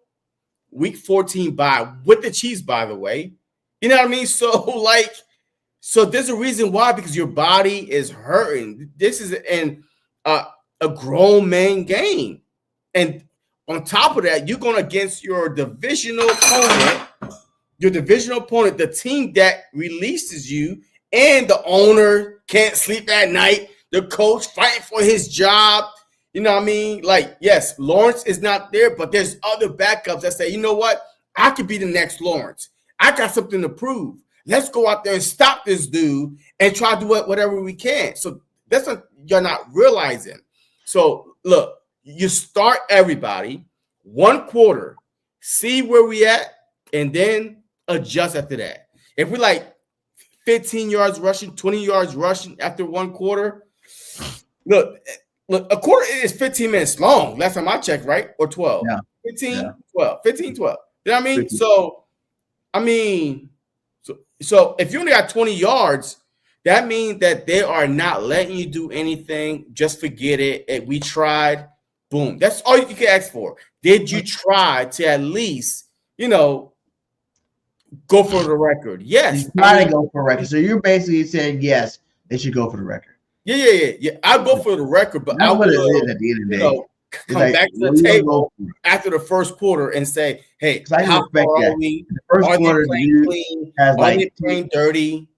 week 14 bye with the Chiefs, by the way. You know what I mean? So there's a reason why, because your body is hurting. This is a grown man game. And on top of that, you're going against your divisional opponent, the team that releases you, and the owner can't sleep at night, the coach fighting for his job. You know what I mean? Like, yes, Lawrence is not there, but there's other backups that say, you know what? I could be the next Lawrence. I got something to prove. Let's go out there and stop this dude and try to do whatever we can. So that's what you're not realizing. So look, you start everybody one quarter, see where we at, and then adjust after that. If we like 15 yards rushing, 20 yards rushing after one quarter, look, a quarter is 15 minutes long. Last time I checked, right? Or 12. Yeah. 15, 12. You know what I mean? 15. So if you only got 20 yards, that means that they are not letting you do anything. Just forget it. And we tried. Boom. That's all you can ask for. Did you try to at least, go for the record? Yes. You try to go for a record. So you're basically saying, yes, they should go for the record. Yeah. I'll go for the record, but I would at the end of the day. Come back to the table after the first quarter and say, hey, how far are we? The first quarter has like playing dirty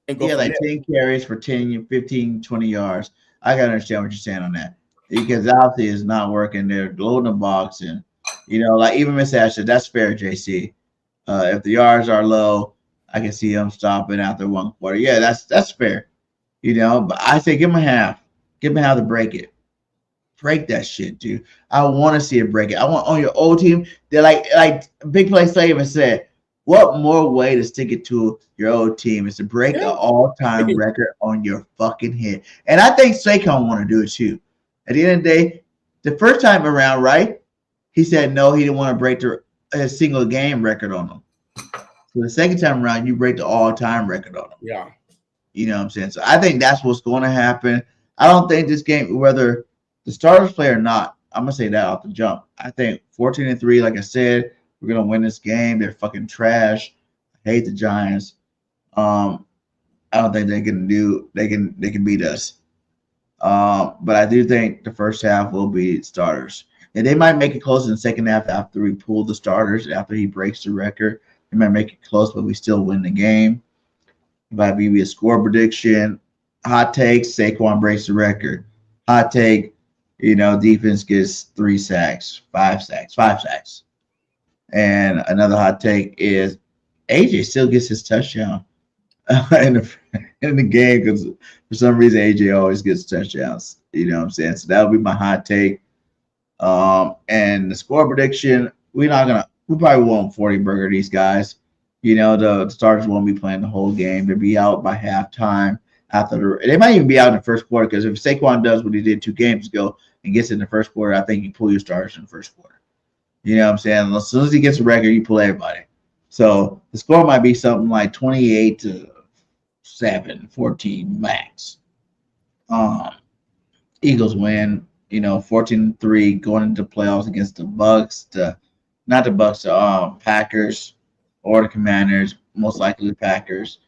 and go like 10 carries for 10, 15, 20 yards. I gotta understand what you're saying on that. Because obviously it's not working. They're loading the box, and like even Miss Asher, that's fair, JC. If the yards are low, I can see them stopping after one quarter. Yeah, that's fair. But I say give them a half. Give them a half to break it. Break that shit, dude. I want to see it break it. I want on your old team. They're like Big Play Slaven said, what more way to stick it to your old team is to break an all-time record on your fucking head. And I think SAQUON want to do it too. At the end of the day, the first time around, right? He said no, he didn't want to break a single game record on them. So the second time around, you break the all-time record on them. Yeah. You know what I'm saying? So I think that's what's going to happen. I don't think this game, whether the starters play or not, I'm going to say that off the jump. I think 14-3, like I said, we're going to win this game. They're fucking trash. I hate the Giants. I don't think they can beat us. But I do think the first half will be starters. And they might make it close in the second half after we pull the starters, after he breaks the record. They might make it close, but we still win the game. It might be a score prediction. Hot take, SAQUON breaks the record. Hot take, defense gets 5 sacks. And another hot take is AJ still gets his touchdown in the game because for some reason AJ always gets touchdowns. You know what I'm saying? So that would be my hot take. And the score prediction, we probably won't 40 burger these guys. You know, the starters won't be playing the whole game. They'll be out by halftime. They might even be out in the first quarter, because if Saquon does what he did 2 games ago and gets in the first quarter, I think you pull your starters in the first quarter. You know what I'm saying? As soon as he gets a record, you pull everybody. So the score might be something like 28-7, 14 max. Eagles win, 14-3 going into playoffs against the Bucks, the Packers or the Commanders, most likely the Packers,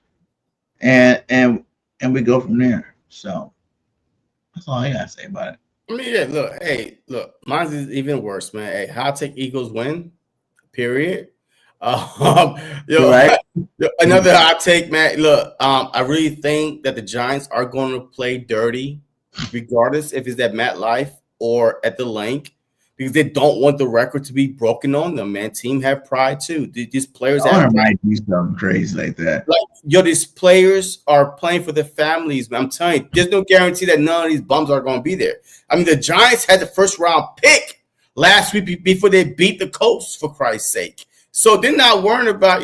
and we go from there. So that's all I gotta say about it. I mean, yeah, mine is even worse, man. Hey, I'll take Eagles win, period. Right? Another hot take, man. Look, I really think that the Giants are going to play dirty, regardless if it's at MetLife or at the Link, because they don't want the record to be broken on them, man. Team have pride too. These players might do something crazy like that. These players are playing for their families, man. I'm telling you, there's no guarantee that none of these bums are going to be there. I mean, the Giants had the first round pick last week before they beat the Colts, for Christ's sake. So they're not worrying about,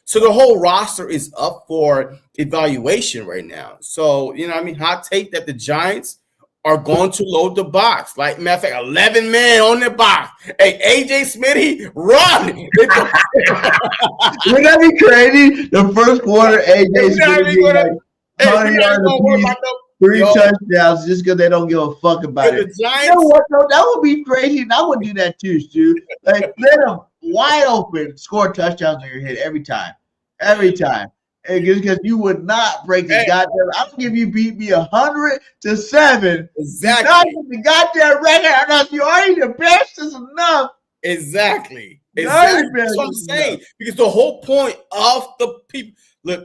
so the whole roster is up for evaluation right now. So, hot take that the Giants are going to load the box. Like, matter of fact, 11 men on the box. Hey, AJ Smitty, run! Wouldn't that be crazy? The first quarter, AJ Smitty like 3 touchdowns just because they don't give a fuck about it. Giants, you know what, though? That would be crazy, and I would do that too, Stu. Like, let them wide open, score touchdowns on your head every time. Every time. Because you would not break the goddamn. I don't give you beat me 100-7. Exactly. Not the goddamn record unless you already the best is enough. Exactly. That's what I'm saying. Because the whole point of the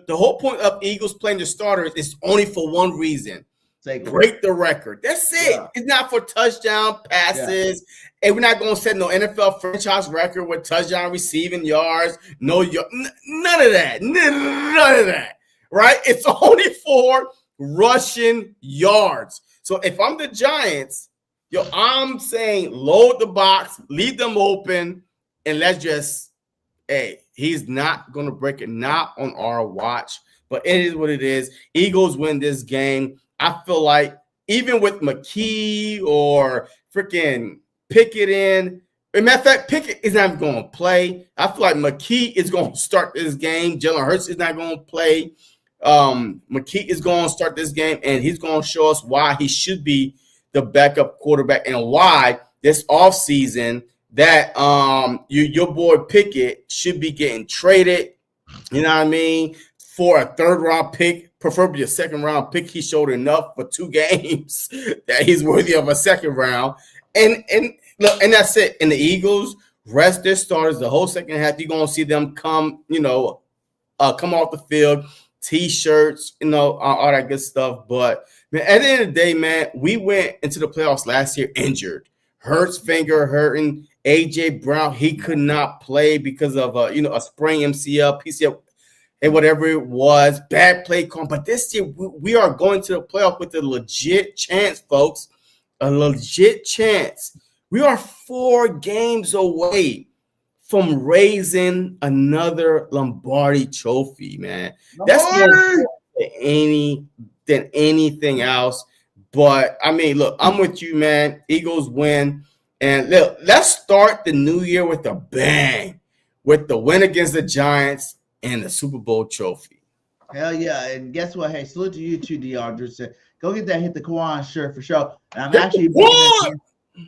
whole point of Eagles playing the starters is only for one reason. Break the record. That's it. Yeah. It's not for touchdown passes. Yeah. And we're not going to set no NFL franchise record with touchdown receiving yards. None of that. None of that. Right? It's only for rushing yards. So if I'm the Giants, I'm saying load the box, leave them open, and let's just, he's not going to break it. Not on our watch. But it is what it is. Eagles win this game. I feel like even with McKee or freaking Pickett in, as a matter of fact, Pickett is not going to play. I feel like McKee is going to start this game. Jalen Hurts is not going to play. McKee is going to start this game, and he's going to show us why he should be the backup quarterback and why this offseason that your boy Pickett should be getting traded, you know what I mean, for a 3rd-round pick, preferably a 2nd-round pick. He showed enough for 2 games that he's worthy of a 2nd round. And look, and that's it. And the Eagles rest their starters the whole second half. You're going to see them come off the field, T-shirts, all that good stuff. But, man, at the end of the day, man, we went into the playoffs last year injured. Hurts finger hurting. A.J. Brown, he could not play because of, a sprained MCL, PCL, and whatever it was, bad play call. But this year, we are going to the playoff with a legit chance, folks. A legit chance. We are 4 games away from raising another Lombardi trophy, man. That's more than anything else. But, I mean, look, I'm with you, man. Eagles win. And look, let's start the new year with a bang, with the win against the Giants and the Super Bowl trophy. Hell yeah. And guess what? Hey, salute to you too, DeAndre. Go get that Hit the Quan shirt for sure. And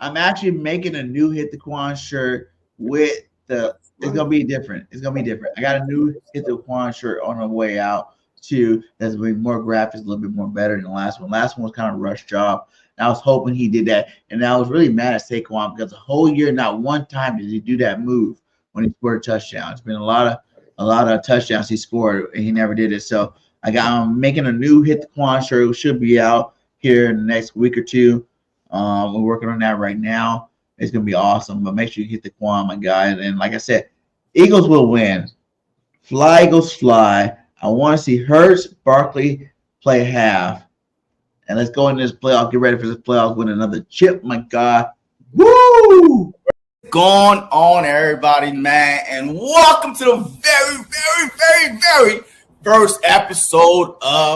I'm actually making a new Hit the Quan shirt with it's gonna be different. It's gonna be different. I got a new Hit the Quan shirt on the way out too. That's gonna be more graphics, a little bit more better than the last one. Last one was kind of a rush job. And I was hoping he did that. And I was really mad at Saquon because the whole year, not one time did he do that move when he scored a touchdown. It's been a lot of touchdowns he scored, and he never did it. So I'm making a new Hit the Quan shirt. It should be out here in the next week or 2. We're working on that right now. It's gonna be awesome. But make sure you hit the Quan, my guy. And like I said, Eagles will win. Fly, Eagles, fly. I want to see Hurts, Barkley play half, And let's go in this playoff. Get ready for this playoff. Win another chip, my God. Woo! Going on, everybody, man, and welcome to the very, very, very, very first episode of